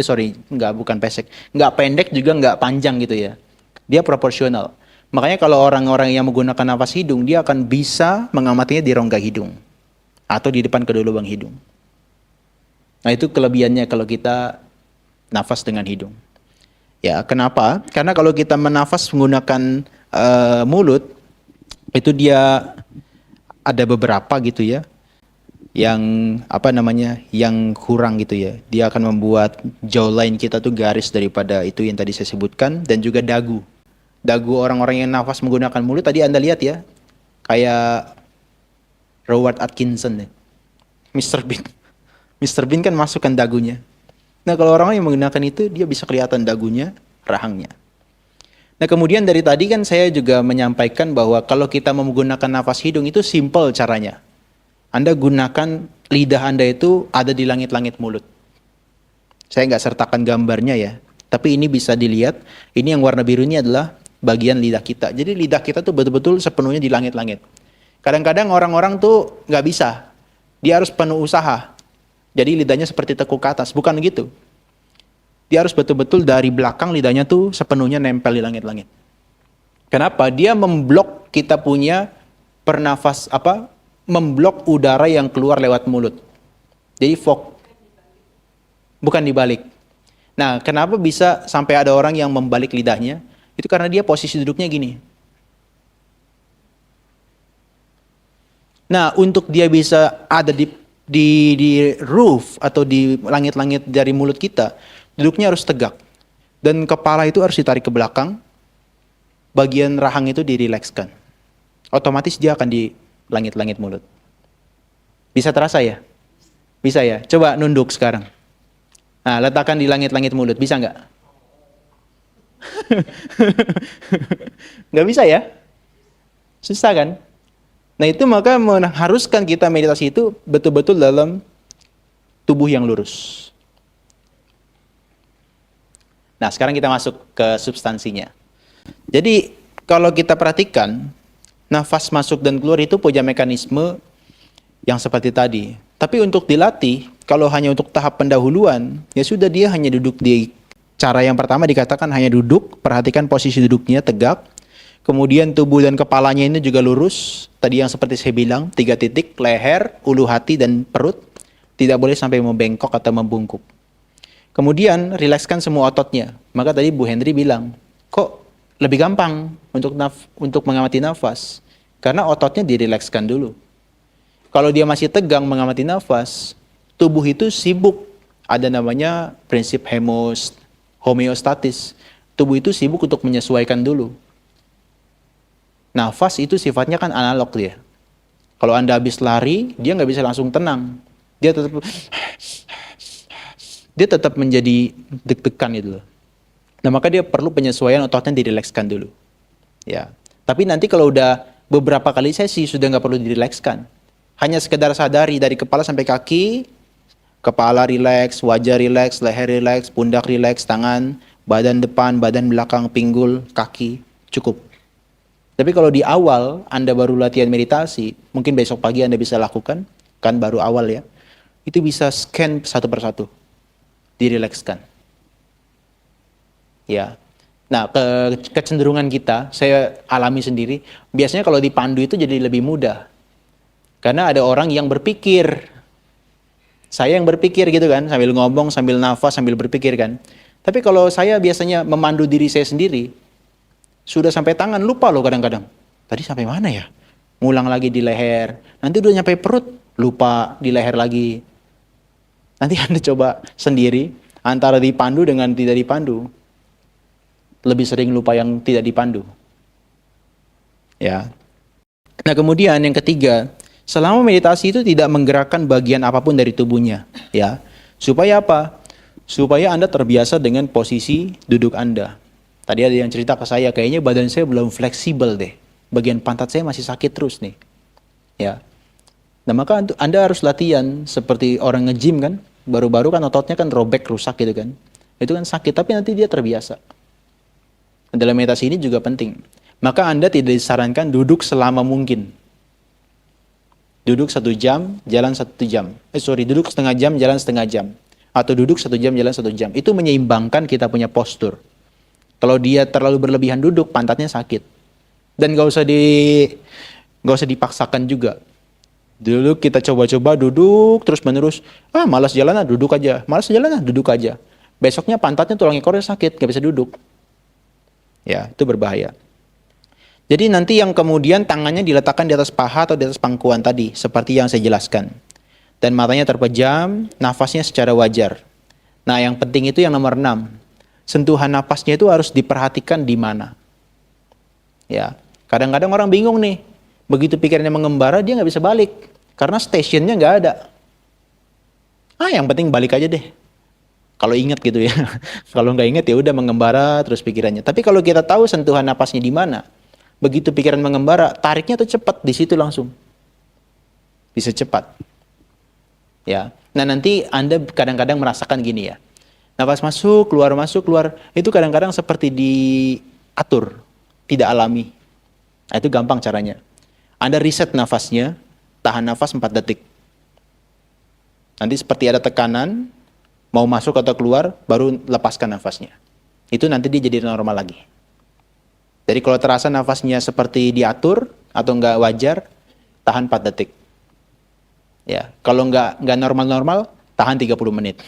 bukan pesek, nggak pendek juga nggak panjang gitu ya. Dia proporsional. Makanya kalau orang-orang yang menggunakan nafas hidung, dia akan bisa mengamatinya di rongga hidung atau di depan kedua lubang hidung. Nah itu kelebihannya kalau kita nafas dengan hidung. Ya kenapa? Karena kalau kita menafas menggunakan mulut, itu dia ada beberapa gitu ya, yang yang kurang gitu ya. Dia akan membuat jawline kita tuh garis daripada itu yang tadi saya sebutkan, dan juga dagu. Dagu orang-orang yang nafas menggunakan mulut tadi Anda lihat ya, kayak Rowan Atkinson ya, Mr. Bean. Mr. Bean kan masukkan dagunya. Nah kalau orang yang menggunakan itu, dia bisa kelihatan dagunya, rahangnya. Nah kemudian dari tadi kan saya juga menyampaikan bahwa kalau kita menggunakan nafas hidung itu simple caranya. Anda gunakan lidah Anda itu ada di langit-langit mulut. Saya nggak sertakan gambarnya ya, tapi ini bisa dilihat. Ini yang warna biru ini adalah bagian lidah kita. Jadi lidah kita tuh betul-betul sepenuhnya di langit-langit. Kadang-kadang orang-orang tuh nggak bisa, dia harus penuh usaha. Jadi lidahnya seperti tekuk ke atas, bukan gitu. Dia harus betul-betul dari belakang lidahnya tuh sepenuhnya nempel di langit-langit. Kenapa? Dia memblok kita punya memblok udara yang keluar lewat mulut. Jadi bukan dibalik. Nah, kenapa bisa sampai ada orang yang membalik lidahnya? Itu karena dia posisi duduknya gini. Nah, untuk dia bisa ada di roof atau di langit-langit dari mulut kita, duduknya harus tegak. Dan kepala itu harus ditarik ke belakang. Bagian rahang itu dirilekskan. Otomatis dia akan di langit-langit mulut. Bisa terasa ya? Bisa ya? Coba nunduk sekarang. Nah, letakkan di langit-langit mulut. Bisa nggak? Nggak bisa ya? Susah kan? Nah itu maka mengharuskan kita meditasi itu betul-betul dalam tubuh yang lurus. Nah sekarang kita masuk ke substansinya. Jadi kalau kita perhatikan, nafas masuk dan keluar itu punya mekanisme yang seperti tadi. Tapi untuk dilatih, kalau hanya untuk tahap pendahuluan, ya sudah dia hanya duduk di cara yang pertama dikatakan hanya duduk, perhatikan posisi duduknya tegak. Kemudian tubuh dan kepalanya ini juga lurus. Tadi yang seperti saya bilang, 3 titik, leher, ulu hati, dan perut. Tidak boleh sampai membengkok atau membungkuk. Kemudian rilekskan semua ototnya. Maka tadi Bu Henry bilang, kok lebih gampang untuk mengamati nafas? Karena ototnya dirilekskan dulu. Kalau dia masih tegang mengamati nafas, tubuh itu sibuk. Ada namanya prinsip homeostatis. Tubuh itu sibuk untuk menyesuaikan dulu. Nafas itu sifatnya kan analog dia. Kalau Anda habis lari, dia nggak bisa langsung tenang. Dia tetap menjadi deg-degan gitu loh. Nah, maka dia perlu penyesuaian, ototnya dirilekskan dulu. Ya. Tapi nanti kalau udah beberapa kali sesi sudah nggak perlu dirilekskan. Hanya sekedar sadari dari kepala sampai kaki, kepala rileks, wajah rileks, leher rileks, pundak rileks, tangan, badan depan, badan belakang, pinggul, kaki, cukup. Tapi kalau di awal Anda baru latihan meditasi, mungkin besok pagi Anda bisa lakukan, kan baru awal ya. Itu bisa scan satu persatu, dirilekskan. Ya. Nah, kecenderungan kita, saya alami sendiri, biasanya kalau dipandu itu jadi lebih mudah. Karena ada orang yang berpikir. Saya yang berpikir gitu kan, sambil ngomong, sambil nafas, sambil berpikir kan. Tapi kalau saya biasanya memandu diri saya sendiri, sudah sampai tangan, lupa loh kadang-kadang. Tadi sampai mana ya? Ngulang lagi di leher. Nanti udah nyampe perut, lupa di leher lagi. Nanti Anda coba sendiri, antara dipandu dengan tidak dipandu. Lebih sering lupa yang tidak dipandu. Ya. Nah, kemudian yang ketiga, selama meditasi itu tidak menggerakkan bagian apapun dari tubuhnya, ya. Supaya apa? Supaya Anda terbiasa dengan posisi duduk Anda. Tadi ada yang cerita ke saya, kayaknya badan saya belum fleksibel deh. Bagian pantat saya masih sakit terus nih. Ya. Nah, maka Anda harus latihan seperti orang nge-gym kan. Baru-baru kan ototnya kan robek, rusak gitu kan. Itu kan sakit, tapi nanti dia terbiasa. Dalam meditasi ini juga penting. Maka Anda tidak disarankan duduk selama mungkin. Duduk 1 jam, jalan 1 jam. Duduk setengah jam, jalan setengah jam. Atau duduk 1 jam, jalan 1 jam. Itu menyeimbangkan kita punya postur. Kalau dia terlalu berlebihan duduk, pantatnya sakit. Dan gak usah dipaksakan juga. Dulu kita coba-coba duduk terus menerus. Malas jalan duduk aja. Malas jalan duduk aja. Besoknya pantatnya, tulang ekornya sakit, gak bisa duduk. Ya, itu berbahaya. Jadi nanti yang kemudian tangannya diletakkan di atas paha atau di atas pangkuan tadi, seperti yang saya jelaskan. Dan matanya terpejam, nafasnya secara wajar. Nah, yang penting itu yang nomor 6. Sentuhan nafasnya itu harus diperhatikan di mana. Ya, kadang-kadang orang bingung nih. Begitu pikirannya mengembara, dia nggak bisa balik. Karena stationnya nggak ada. Yang penting balik aja deh. Kalau ingat gitu ya. Kalau nggak ingat ya udah mengembara terus pikirannya. Tapi kalau kita tahu sentuhan napasnya di mana, begitu pikiran mengembara, tariknya tuh cepat di situ langsung. Bisa cepat. Ya. Nah, nanti Anda kadang-kadang merasakan gini ya. Nafas masuk, keluar, itu kadang-kadang seperti diatur, tidak alami. Nah, itu gampang caranya. Anda reset nafasnya, tahan nafas 4 detik. Nanti seperti ada tekanan, mau masuk atau keluar, baru lepaskan nafasnya. Itu nanti dia jadi normal lagi. Jadi kalau terasa nafasnya seperti diatur atau nggak wajar, tahan 4 detik. Ya, kalau nggak normal-normal, tahan 30 menit.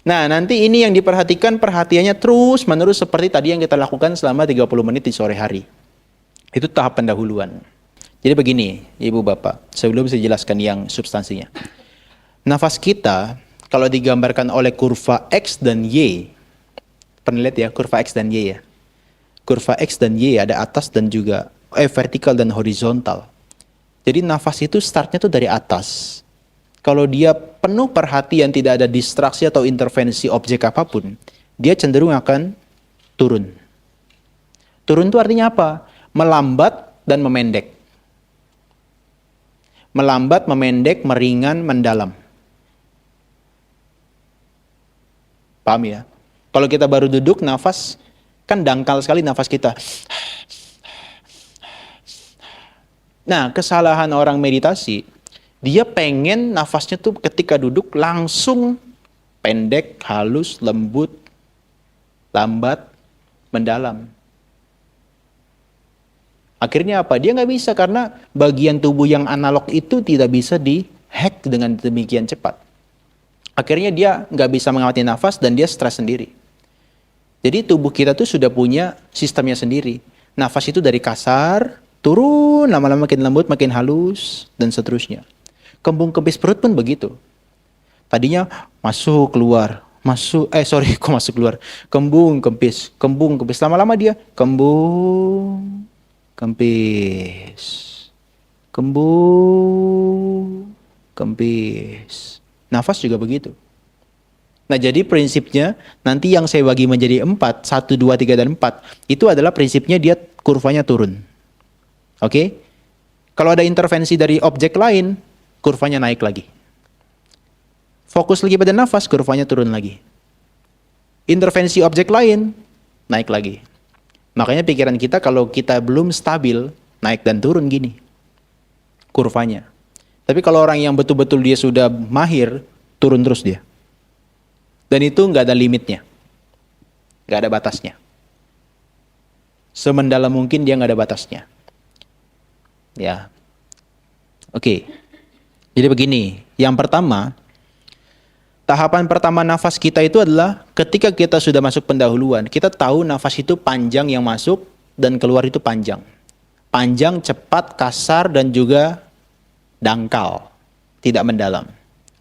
Nah, nanti ini yang diperhatikan, perhatiannya terus menerus seperti tadi yang kita lakukan selama 30 menit di sore hari. Itu tahap pendahuluan. Jadi begini, Ibu Bapak, sebelum saya jelaskan yang substansinya. Nafas kita, kalau digambarkan oleh kurva X dan Y, pernah lihat ya, kurva X dan Y ya. Kurva X dan Y ada atas dan juga vertikal dan horizontal. Jadi nafas itu startnya tuh dari atas. Kalau dia penuh perhatian, tidak ada distraksi atau intervensi objek apapun, dia cenderung akan turun. Turun itu artinya apa? Melambat dan memendek. Melambat, memendek, meringan, mendalam. Paham ya? Kalau kita baru duduk, nafas, kan dangkal sekali nafas kita. Nah, kesalahan orang meditasi, dia pengen nafasnya tuh ketika duduk langsung pendek, halus, lembut, lambat, mendalam. Akhirnya apa? Dia nggak bisa karena bagian tubuh yang analog itu tidak bisa dihack dengan demikian cepat. Akhirnya dia nggak bisa mengamati nafas dan dia stres sendiri. Jadi tubuh kita tuh sudah punya sistemnya sendiri. Nafas itu dari kasar, turun, lama-lama makin lembut, makin halus, dan seterusnya. Kembung kempis perut pun begitu. Tadinya masuk, keluar, kok masuk keluar. Kembung kempis, lama-lama dia kembung, kempis, kembung, kempis. Nafas juga begitu. Nah, jadi prinsipnya nanti yang saya bagi menjadi 4, 1, 2, 3, dan 4, itu adalah prinsipnya dia kurvanya turun. Oke? Kalau ada intervensi dari objek lain, kurvanya naik lagi. Fokus lagi pada nafas, kurvanya turun lagi. Intervensi objek lain, naik lagi. Makanya pikiran kita kalau kita belum stabil, naik dan turun gini kurvanya. Tapi kalau orang yang betul-betul dia sudah mahir, turun terus dia. Dan itu nggak ada limitnya. Nggak ada batasnya. Semendalam mungkin dia nggak ada batasnya. Ya. Oke. Jadi begini. Yang pertama, tahapan pertama nafas kita itu adalah ketika kita sudah masuk pendahuluan. Kita tahu nafas itu panjang yang masuk dan keluar itu panjang. Panjang, cepat, kasar, dan juga dangkal. Tidak mendalam.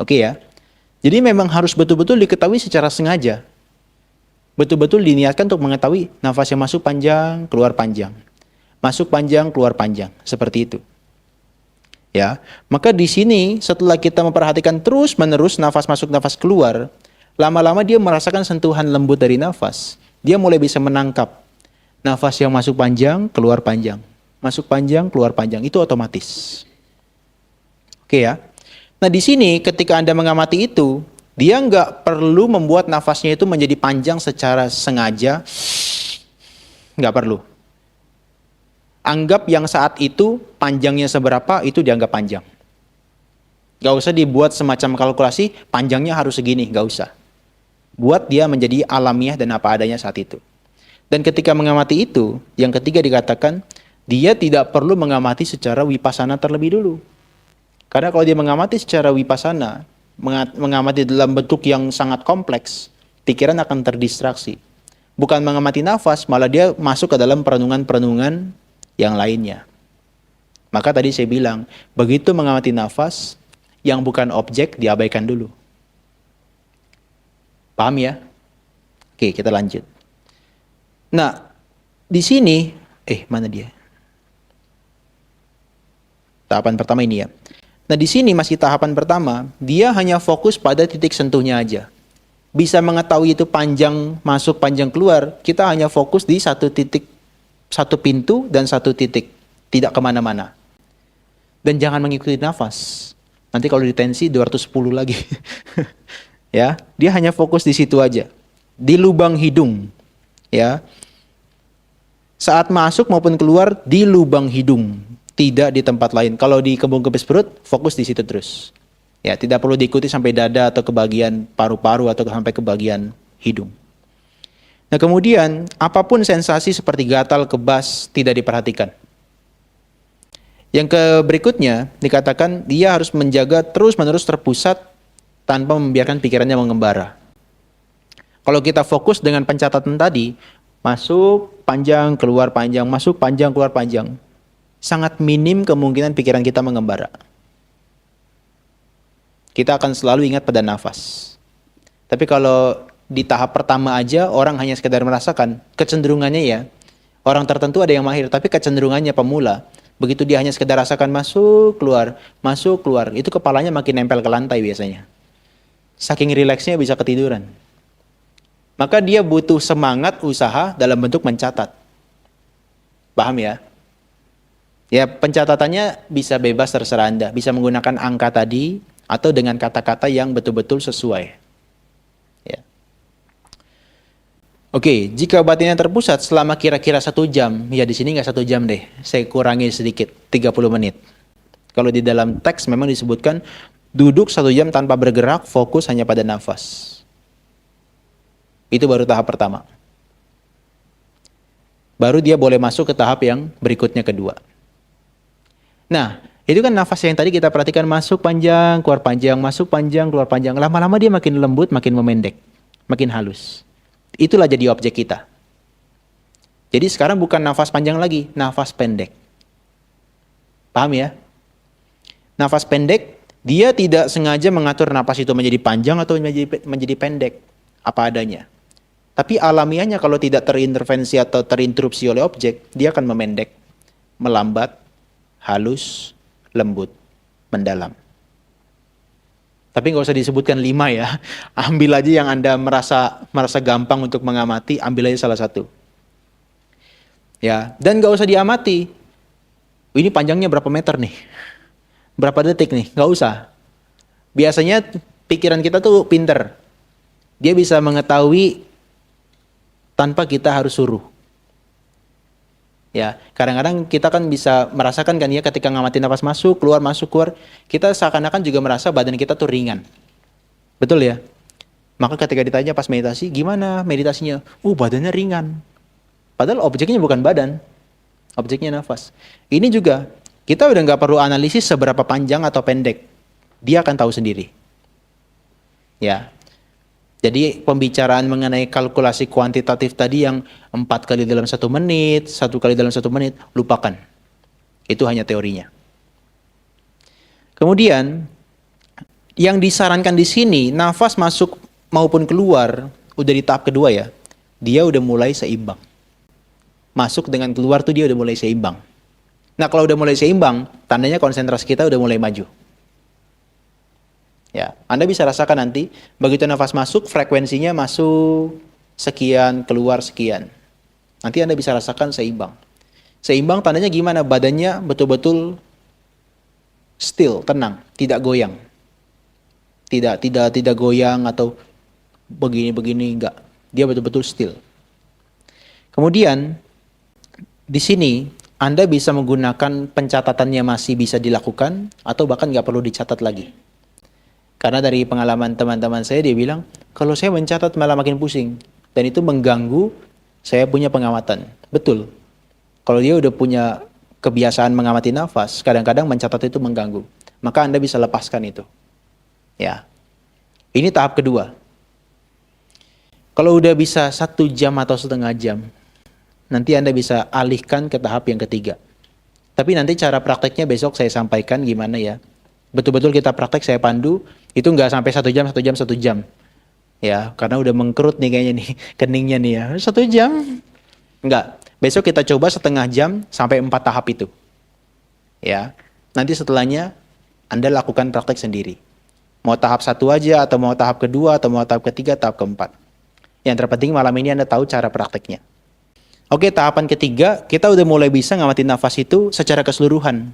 Oke ya. Jadi memang harus betul-betul diketahui secara sengaja. Betul-betul diniatkan untuk mengetahui nafas yang masuk panjang, keluar panjang. Masuk panjang, keluar panjang. Seperti itu. Ya, maka di sini setelah kita memperhatikan terus-menerus nafas masuk, nafas keluar, lama-lama dia merasakan sentuhan lembut dari nafas. Dia mulai bisa menangkap nafas yang masuk panjang, keluar panjang. Masuk panjang, keluar panjang. Itu otomatis. Oke ya. Nah di sini ketika Anda mengamati itu, dia nggak perlu membuat nafasnya itu menjadi panjang secara sengaja. Nggak perlu. Anggap yang saat itu panjangnya seberapa, itu dianggap panjang. Nggak usah dibuat semacam kalkulasi, panjangnya harus segini, nggak usah. Buat dia menjadi alamiah dan apa adanya saat itu. Dan ketika mengamati itu, yang ketiga dikatakan, dia tidak perlu mengamati secara wipasana terlebih dulu. Karena kalau dia mengamati secara wipasana, mengamati dalam bentuk yang sangat kompleks, pikiran akan terdistraksi. Bukan mengamati nafas, malah dia masuk ke dalam perenungan-perenungan yang lainnya. Maka tadi saya bilang, begitu mengamati nafas, yang bukan objek diabaikan dulu. Paham ya? Oke, kita lanjut. Nah, di sini, mana dia? Tahapan pertama ini ya. Nah di sini masih tahapan pertama, dia hanya fokus pada titik sentuhnya aja. Bisa mengetahui itu panjang masuk, panjang keluar, kita hanya fokus di satu titik, satu pintu dan satu titik. Tidak kemana-mana. Dan jangan mengikuti nafas. Nanti kalau ditensi 210 lagi. Ya, dia hanya fokus di situ aja. Di lubang hidung. Ya. Saat masuk maupun keluar di lubang hidung. Tidak di tempat lain. Kalau di kembung kempis perut, fokus di situ terus. Ya, tidak perlu diikuti sampai dada atau ke bagian paru-paru atau sampai ke bagian hidung. Nah, kemudian apapun sensasi seperti gatal, kebas tidak diperhatikan. Yang berikutnya dikatakan dia harus menjaga terus-menerus terpusat tanpa membiarkan pikirannya mengembara. Kalau kita fokus dengan pencatatan tadi, masuk panjang, keluar panjang, masuk panjang, keluar panjang. Sangat minim kemungkinan pikiran kita mengembara. Kita akan selalu ingat pada nafas. Tapi kalau di tahap pertama aja orang hanya sekedar merasakan, kecenderungannya ya, orang tertentu ada yang mahir, tapi kecenderungannya pemula, begitu dia hanya sekedar rasakan masuk, keluar, itu kepalanya makin nempel ke lantai biasanya. Saking rileksnya bisa ketiduran. Maka dia butuh semangat usaha dalam bentuk mencatat. Paham ya? Ya, pencatatannya bisa bebas terserah Anda. Bisa menggunakan angka tadi atau dengan kata-kata yang betul-betul sesuai. Ya. Oke, jika batinnya terpusat selama kira-kira 1 jam, ya di sini nggak 1 jam deh. Saya kurangi sedikit, 30 menit. Kalau di dalam teks memang disebutkan duduk 1 jam tanpa bergerak, fokus hanya pada nafas. Itu baru tahap pertama. Baru dia boleh masuk ke tahap yang berikutnya kedua. Nah, itu kan nafas yang tadi kita perhatikan masuk panjang, keluar panjang, masuk panjang, keluar panjang. Lama-lama dia makin lembut, makin memendek, makin halus. Itulah jadi objek kita. Jadi sekarang bukan nafas panjang lagi, nafas pendek. Paham ya? Nafas pendek, dia tidak sengaja mengatur nafas itu menjadi panjang atau menjadi pendek. Apa adanya. Tapi alamiahnya kalau tidak terintervensi atau terinterupsi oleh objek, dia akan memendek, melambat, halus, lembut, mendalam. Tapi nggak usah disebutkan 5 ya. Ambil aja yang Anda merasa gampang untuk mengamati, ambil aja salah satu. Ya, dan nggak usah diamati. Ini panjangnya berapa meter nih? Berapa detik nih? Nggak usah. Biasanya pikiran kita tuh pinter. Dia bisa mengetahui tanpa kita harus suruh. Ya, kadang-kadang kita kan bisa merasakan kan ya ketika ngamatin nafas masuk, keluar, kita seakan-akan juga merasa badan kita tuh ringan. Betul ya? Maka ketika ditanya pas meditasi, gimana meditasinya? Badannya ringan. Padahal objeknya bukan badan. Objeknya nafas. Ini juga, kita udah nggak perlu analisis seberapa panjang atau pendek. Dia akan tahu sendiri. Ya. Jadi pembicaraan mengenai kalkulasi kuantitatif tadi yang 4 kali dalam 1 menit, 1 kali dalam 1 menit, lupakan. Itu hanya teorinya. Kemudian, yang disarankan di sini, nafas masuk maupun keluar, udah di tahap kedua ya, dia udah mulai seimbang. Masuk dengan keluar tuh dia udah mulai seimbang. Nah kalau udah mulai seimbang, tandanya konsentrasi kita udah mulai maju. Ya, Anda bisa rasakan nanti, begitu nafas masuk, frekuensinya masuk sekian, keluar sekian. Nanti Anda bisa rasakan seimbang. Seimbang tandanya gimana? Badannya betul-betul still, tenang, tidak goyang. Tidak goyang atau begini-begini, enggak. Dia betul-betul still. Kemudian, di sini Anda bisa menggunakan pencatatannya masih bisa dilakukan, atau bahkan nggak perlu dicatat lagi. Karena dari pengalaman teman-teman saya, dia bilang, kalau saya mencatat malah makin pusing. Dan itu mengganggu saya punya pengamatan. Betul. Kalau dia udah punya kebiasaan mengamati nafas, kadang-kadang mencatat itu mengganggu. Maka Anda bisa lepaskan itu. Ya. Ini tahap kedua. Kalau udah bisa 1 jam atau setengah jam, nanti Anda bisa alihkan ke tahap yang ketiga. Tapi nanti cara prakteknya besok saya sampaikan gimana ya. Betul-betul kita praktek, saya pandu, itu nggak sampai 1 jam, 1 jam, 1 jam. Ya, karena udah mengkerut nih kayaknya nih, keningnya nih ya. 1 jam? Enggak. Besok kita coba setengah jam sampai 4 tahap itu. Ya, nanti setelahnya Anda lakukan praktek sendiri. Mau tahap 1 aja, atau mau tahap kedua, atau mau tahap ketiga, tahap keempat. Yang terpenting malam ini Anda tahu cara prakteknya. Oke, tahapan ketiga, kita udah mulai bisa ngamatin nafas itu secara keseluruhan.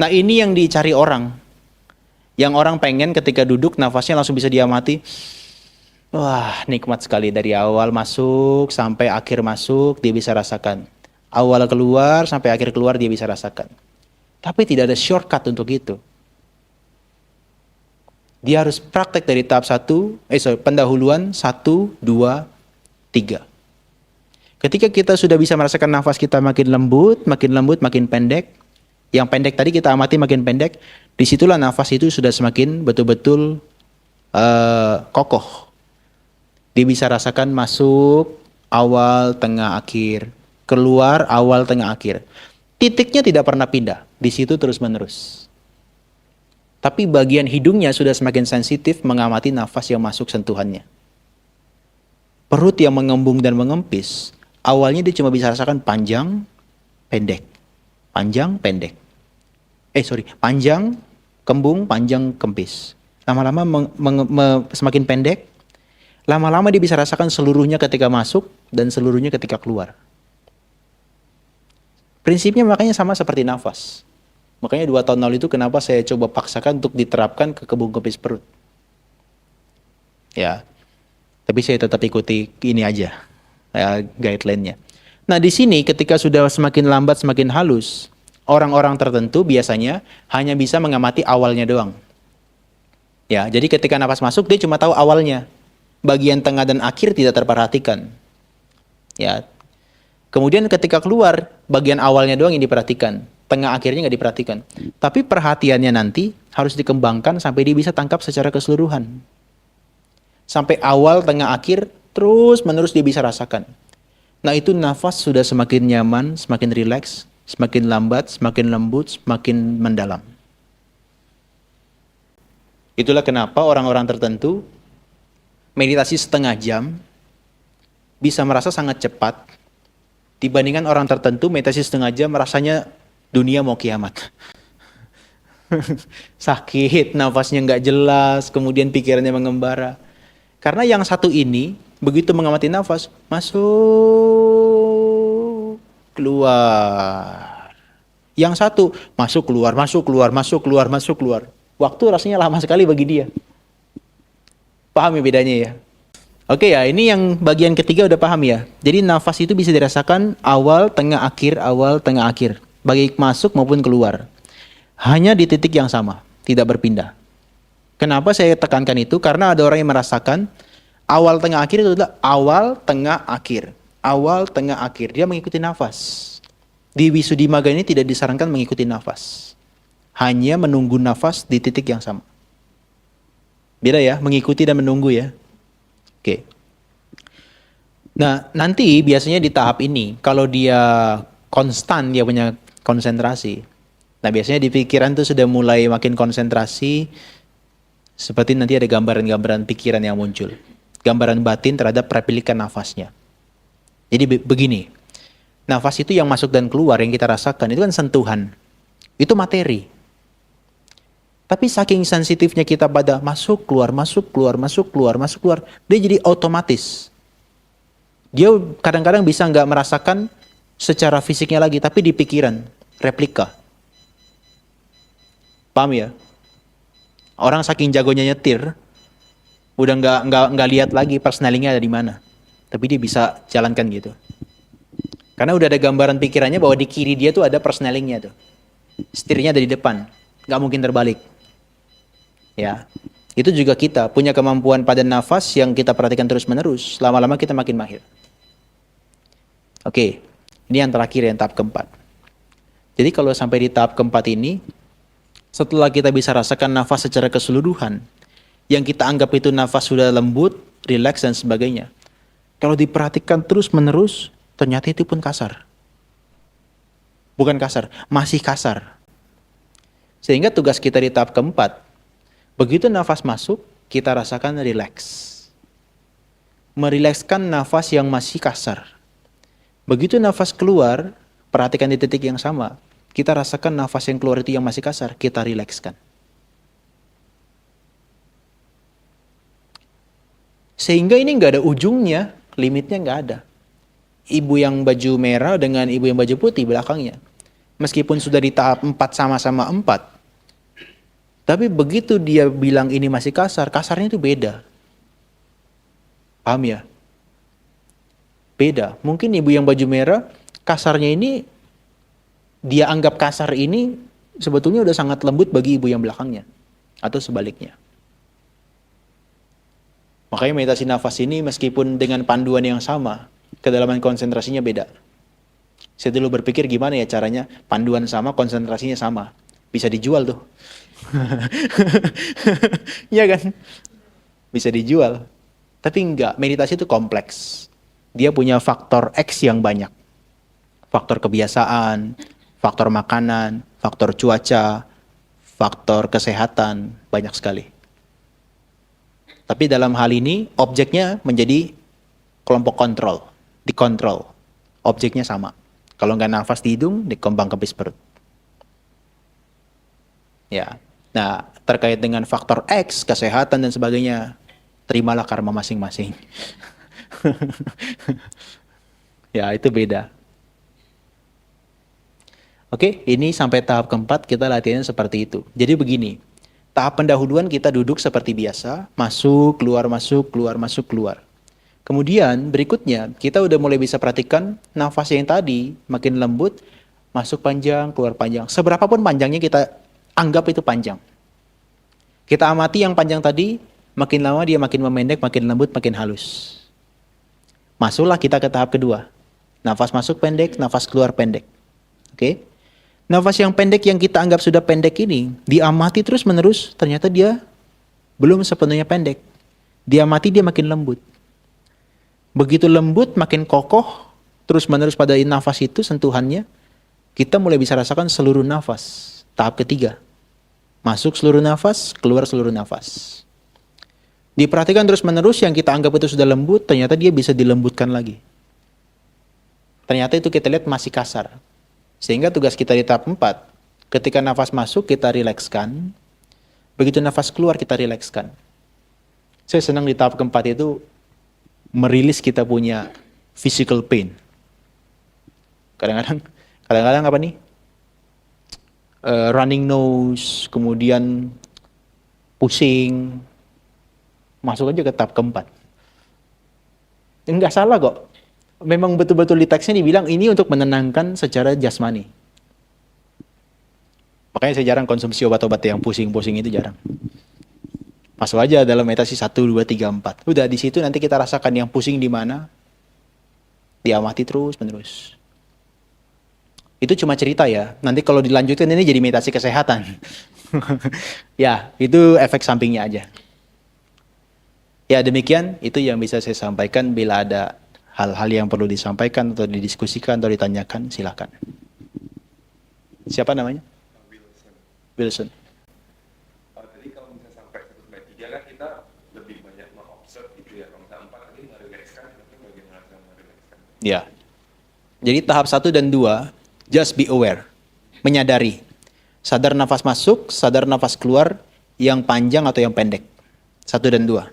Nah, ini yang dicari orang. Yang orang pengen ketika duduk, nafasnya langsung bisa diamati. Wah, nikmat sekali. Dari awal masuk sampai akhir masuk, dia bisa rasakan. Awal keluar sampai akhir keluar, dia bisa rasakan. Tapi tidak ada shortcut untuk itu. Dia harus praktek dari tahap pendahuluan 1, 2, 3. Ketika kita sudah bisa merasakan nafas kita makin lembut, makin pendek. Yang pendek tadi kita amati makin pendek. Disitulah nafas itu sudah semakin betul-betul kokoh. Dia bisa rasakan masuk, awal, tengah, akhir. Keluar, awal, tengah, akhir. Titiknya tidak pernah pindah. Di situ terus-menerus. Tapi bagian hidungnya sudah semakin sensitif mengamati nafas yang masuk sentuhannya. Perut yang mengembung dan mengempis, awalnya dia cuma bisa rasakan panjang, pendek. Panjang, pendek. Panjang, kembung, panjang, kempis. Lama-lama semakin pendek, lama-lama dia bisa rasakan seluruhnya ketika masuk dan seluruhnya ketika keluar. Prinsipnya makanya sama seperti nafas. Makanya 2 tahun lalu itu kenapa saya coba paksakan untuk diterapkan ke kembung kempis perut. Ya, tapi saya tetap ikuti ini aja, guideline-nya. Nah di sini ketika sudah semakin lambat, semakin halus, orang-orang tertentu biasanya hanya bisa mengamati awalnya doang. Ya, jadi ketika nafas masuk dia cuma tahu awalnya. Bagian tengah dan akhir tidak terperhatikan. Ya. Kemudian ketika keluar, bagian awalnya doang yang diperhatikan. Tengah akhirnya nggak diperhatikan. Tapi perhatiannya nanti harus dikembangkan sampai dia bisa tangkap secara keseluruhan. Sampai awal, tengah, akhir, terus menerus dia bisa rasakan. Nah itu nafas sudah semakin nyaman, semakin rileks, semakin lambat, semakin lembut, semakin mendalam. Itulah kenapa orang-orang tertentu meditasi setengah jam bisa merasa sangat cepat dibandingkan orang tertentu meditasi setengah jam rasanya dunia mau kiamat. Sakit, nafasnya nggak jelas, kemudian pikirannya mengembara. Karena yang satu ini begitu mengamati nafas, masuk, keluar. Yang satu masuk keluar, masuk keluar, masuk keluar, masuk keluar. Waktu rasanya lama sekali bagi dia. Paham ya bedanya ya? Oke ya, ini yang bagian ketiga udah paham ya. Jadi nafas itu bisa dirasakan awal, tengah, akhir, awal, tengah, akhir. Baik masuk maupun keluar. Hanya di titik yang sama, tidak berpindah. Kenapa saya tekankan itu? Karena ada orang yang merasakan awal, tengah, akhir itu adalah awal, tengah, akhir. Awal, tengah, akhir. Dia mengikuti nafas. Di Wisuddhimagga ini tidak disarankan mengikuti nafas. Hanya menunggu nafas di titik yang sama. Beda ya, mengikuti dan menunggu ya. Oke. Nah, nanti biasanya di tahap ini, kalau dia konstan, dia punya konsentrasi. Nah, biasanya di pikiran tuh sudah mulai makin konsentrasi, seperti nanti ada gambaran-gambaran pikiran yang muncul. Gambaran batin terhadap replikan nafasnya. Jadi begini, nafas itu yang masuk dan keluar, yang kita rasakan, itu kan sentuhan. Itu materi. Tapi saking sensitifnya kita pada masuk, keluar, masuk, keluar, masuk, keluar, masuk, keluar. Dia jadi otomatis. Dia kadang-kadang bisa nggak merasakan secara fisiknya lagi, tapi di pikiran, replika. Paham ya? Orang saking jagonya nyetir, udah nggak lihat lagi persnelingnya ada di mana. Tapi dia bisa jalankan gitu. Karena udah ada gambaran pikirannya bahwa di kiri dia tuh ada persnelingnya tuh. Setirnya ada di depan, nggak mungkin terbalik. Ya, itu juga kita punya kemampuan pada nafas yang kita perhatikan terus-menerus. Lama-lama kita makin mahir. Oke, ini yang terakhir, yang tahap keempat. Jadi kalau sampai di tahap keempat ini, setelah kita bisa rasakan nafas secara keseluruhan, yang kita anggap itu nafas sudah lembut, rileks dan sebagainya. Kalau diperhatikan terus-menerus, ternyata itu pun kasar. Bukan kasar, masih kasar. Sehingga tugas kita di tahap keempat, begitu nafas masuk, kita rasakan rileks. Merilekskan nafas yang masih kasar. Begitu nafas keluar, perhatikan di titik yang sama. Kita rasakan nafas yang keluar itu yang masih kasar, kita rilekskan. Sehingga ini nggak ada ujungnya, limitnya nggak ada. Ibu yang baju merah dengan ibu yang baju putih belakangnya. Meskipun sudah di tahap 4 sama-sama 4, tapi begitu dia bilang ini masih kasar, kasarnya itu beda. Paham ya? Beda. Mungkin ibu yang baju merah, kasarnya ini, dia anggap kasar ini, sebetulnya udah sangat lembut bagi ibu yang belakangnya. Atau sebaliknya. Makanya meditasi nafas ini meskipun dengan panduan yang sama, kedalaman konsentrasinya beda. Saya dulu berpikir gimana ya caranya, panduan sama, konsentrasinya sama. Bisa dijual tuh. Iya kan? Bisa dijual. Tapi enggak, meditasi itu kompleks. Dia punya faktor X yang banyak. Faktor kebiasaan, faktor makanan, faktor cuaca, faktor kesehatan, banyak sekali. Tapi dalam hal ini, objeknya menjadi kelompok kontrol, dikontrol. Objeknya sama. Kalau nggak nafas di hidung, dikembang kepis perut. Ya. Nah, terkait dengan faktor X, kesehatan dan sebagainya, terimalah karma masing-masing. Ya, itu beda. Oke, ini sampai tahap keempat kita latihannya seperti itu. Jadi begini, tahap pendahuluan kita duduk seperti biasa, masuk, keluar, masuk, keluar, masuk, keluar. Kemudian berikutnya kita udah mulai bisa perhatikan nafas yang tadi makin lembut, masuk panjang, keluar panjang. Seberapapun panjangnya kita anggap itu panjang. Kita amati yang panjang tadi, makin lama dia makin memendek, makin lembut, makin halus. Masuklah kita ke tahap kedua. Nafas masuk pendek, nafas keluar pendek. Oke? Nafas yang pendek yang kita anggap sudah pendek ini, diamati terus-menerus, ternyata dia belum sepenuhnya pendek. Diamati dia makin lembut. Begitu lembut, makin kokoh, terus-menerus pada nafas itu sentuhannya, kita mulai bisa rasakan seluruh nafas. Tahap ketiga. Masuk seluruh nafas, keluar seluruh nafas. Diperhatikan terus-menerus yang kita anggap itu sudah lembut, ternyata dia bisa dilembutkan lagi. Ternyata itu kita lihat masih kasar. Sehingga tugas kita di tahap 4, ketika nafas masuk kita rilekskan, begitu nafas keluar kita rilekskan. Saya senang di tahap keempat itu merilis kita punya physical pain. Kadang-kadang apa nih? Running nose, kemudian pusing, masuk aja ke tahap keempat. Enggak salah kok. Memang betul-betul di teksnya dibilang ini untuk menenangkan secara jasmani. Makanya saya jarang konsumsi obat-obat yang pusing-pusing itu jarang. Masuk aja dalam meditasi 1, 2, 3, 4. Udah di situ nanti kita rasakan yang pusing di mana. Diamati terus-menerus. Itu cuma cerita ya. Nanti kalau dilanjutkan ini jadi meditasi kesehatan. Ya, itu efek sampingnya aja. Ya demikian, itu yang bisa saya sampaikan. Bila ada hal-hal yang perlu disampaikan atau didiskusikan atau ditanyakan, silakan. Siapa namanya? Wilson. Wilson. Tadi kalau misalnya sampai 1/3 kan kita lebih banyak mengobserv gitu ya. Kalau misalnya 4 tadi merilekskan, itu bagaimana cara merilekskan? Ya. Jadi tahap 1 dan 2, just be aware. Menyadari. Sadar nafas masuk, sadar nafas keluar, yang panjang atau yang pendek. 1 dan 2.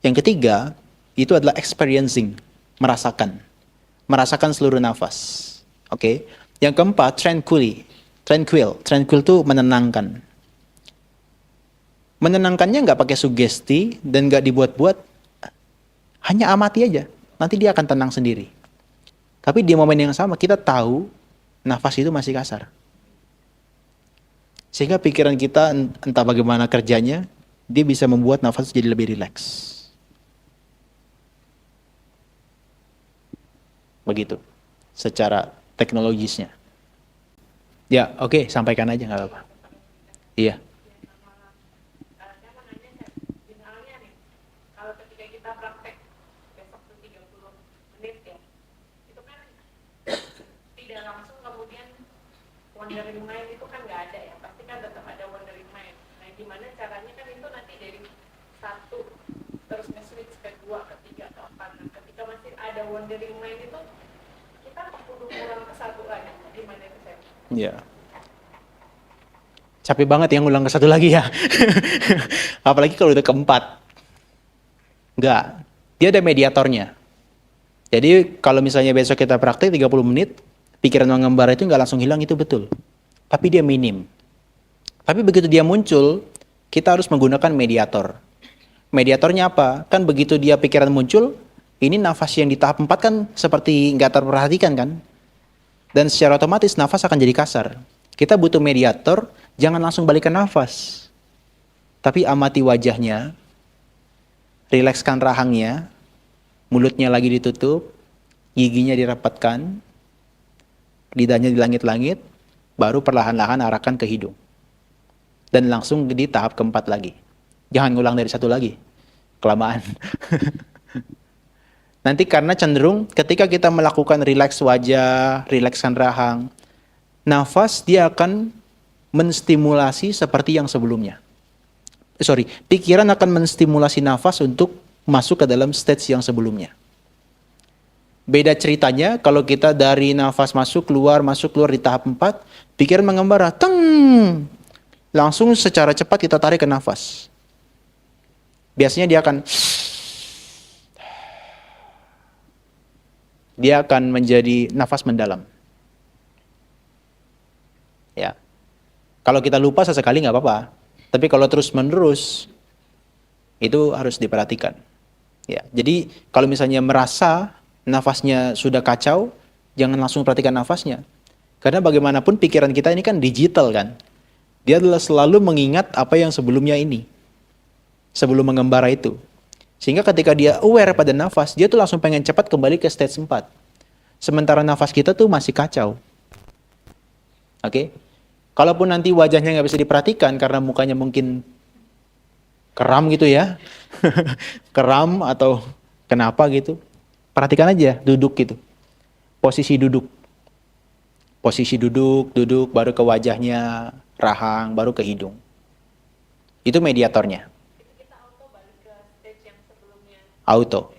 Yang ketiga, itu adalah experiencing. Merasakan. Merasakan seluruh nafas. Oke. Yang keempat, tranquil. Tranquil itu menenangkan. Menenangkannya nggak pakai sugesti dan nggak dibuat-buat. Hanya amati aja. Nanti dia akan tenang sendiri. Tapi di momen yang sama kita tahu nafas itu masih kasar. Sehingga pikiran kita entah bagaimana kerjanya, dia bisa membuat nafas jadi lebih rileks. Begitu. Secara teknologisnya. Ya, oke, sampaikan aja nggak apa-apa. Iya. Saya mau nanya, misalnya nih, kalau ketika kita praktek besok tuh 30 menit ya, itu kan tidak langsung kemudian wandering mind itu kan nggak ada ya, pasti kan tetap ada wandering mind. Nah, gimana caranya kan itu nanti dari 1 terus nge-switch ke 2, ke 3, ke 4. Nah, ketika masih ada wandering mind itu, kita perlu pulang ke 1 lagi, gimana itu saya? Ya. Capek banget yang ngulang ke 1 lagi ya. Apalagi kalau udah keempat. Enggak. Dia ada mediatornya. Jadi kalau misalnya besok kita praktek 30 menit, pikiran mengembara itu nggak langsung hilang, itu betul. Tapi dia minim. Tapi begitu dia muncul, kita harus menggunakan mediator. Mediatornya apa? Kan begitu dia pikiran muncul, ini nafas yang di tahap 4 kan seperti nggak terperhatikan kan? Dan secara otomatis nafas akan jadi kasar. Kita butuh mediator, jangan langsung balikan nafas. Tapi amati wajahnya, rilekskan rahangnya, mulutnya lagi ditutup, giginya dirapatkan, lidahnya di langit-langit, baru perlahan-lahan arahkan ke hidung. Dan langsung di tahap keempat lagi. Jangan ngulang dari 1 lagi. Kelamaan. Nanti karena cenderung ketika kita melakukan rileks wajah, rilekskan rahang, nafas dia akan menstimulasi seperti yang sebelumnya. Pikiran akan menstimulasi nafas untuk masuk ke dalam stage yang sebelumnya. Beda ceritanya kalau kita dari nafas masuk keluar di tahap 4, pikiran mengembara, teng, langsung secara cepat kita tarik ke nafas. Biasanya dia akan menjadi nafas mendalam. Ya. Kalau kita lupa sesekali nggak apa-apa. Tapi kalau terus-menerus, itu harus diperhatikan. Ya. Jadi kalau misalnya merasa nafasnya sudah kacau, jangan langsung perhatikan nafasnya. Karena bagaimanapun pikiran kita ini kan digital kan. Dia adalah selalu mengingat apa yang sebelumnya ini. Sebelum mengembara itu. Sehingga ketika dia aware pada nafas, dia tuh langsung pengen cepat kembali ke stage 4. Sementara nafas kita tuh masih kacau. Oke? Kalaupun nanti wajahnya nggak bisa diperhatikan karena mukanya mungkin keram gitu ya. Keram atau kenapa gitu. Perhatikan aja duduk gitu. Posisi duduk. Posisi duduk, baru ke wajahnya, rahang, baru ke hidung. Itu mediatornya. Itu kita auto balik ke stage yang sebelumnya. Auto.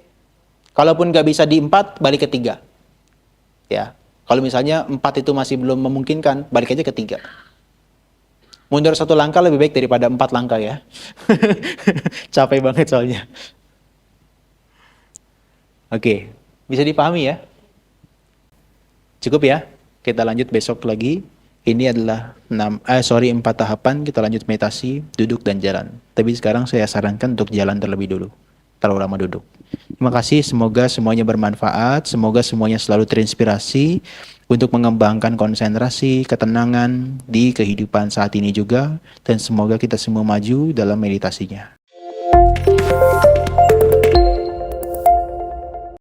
Kalaupun nggak bisa di 4, balik ke 3. Ya. Kalau misalnya 4 itu masih belum memungkinkan, balik aja ke 3. Mundur 1 langkah lebih baik daripada 4 langkah ya. Capek banget soalnya. Oke, bisa dipahami ya? Cukup ya? Kita lanjut besok lagi. Ini adalah 4 tahapan, kita lanjut meditasi, duduk dan jalan. Tapi sekarang saya sarankan untuk jalan terlebih dulu. Terlalu lama duduk. Terima kasih, semoga semuanya bermanfaat, semoga semuanya selalu terinspirasi untuk mengembangkan konsentrasi, ketenangan di kehidupan saat ini juga, dan semoga kita semua maju dalam meditasinya.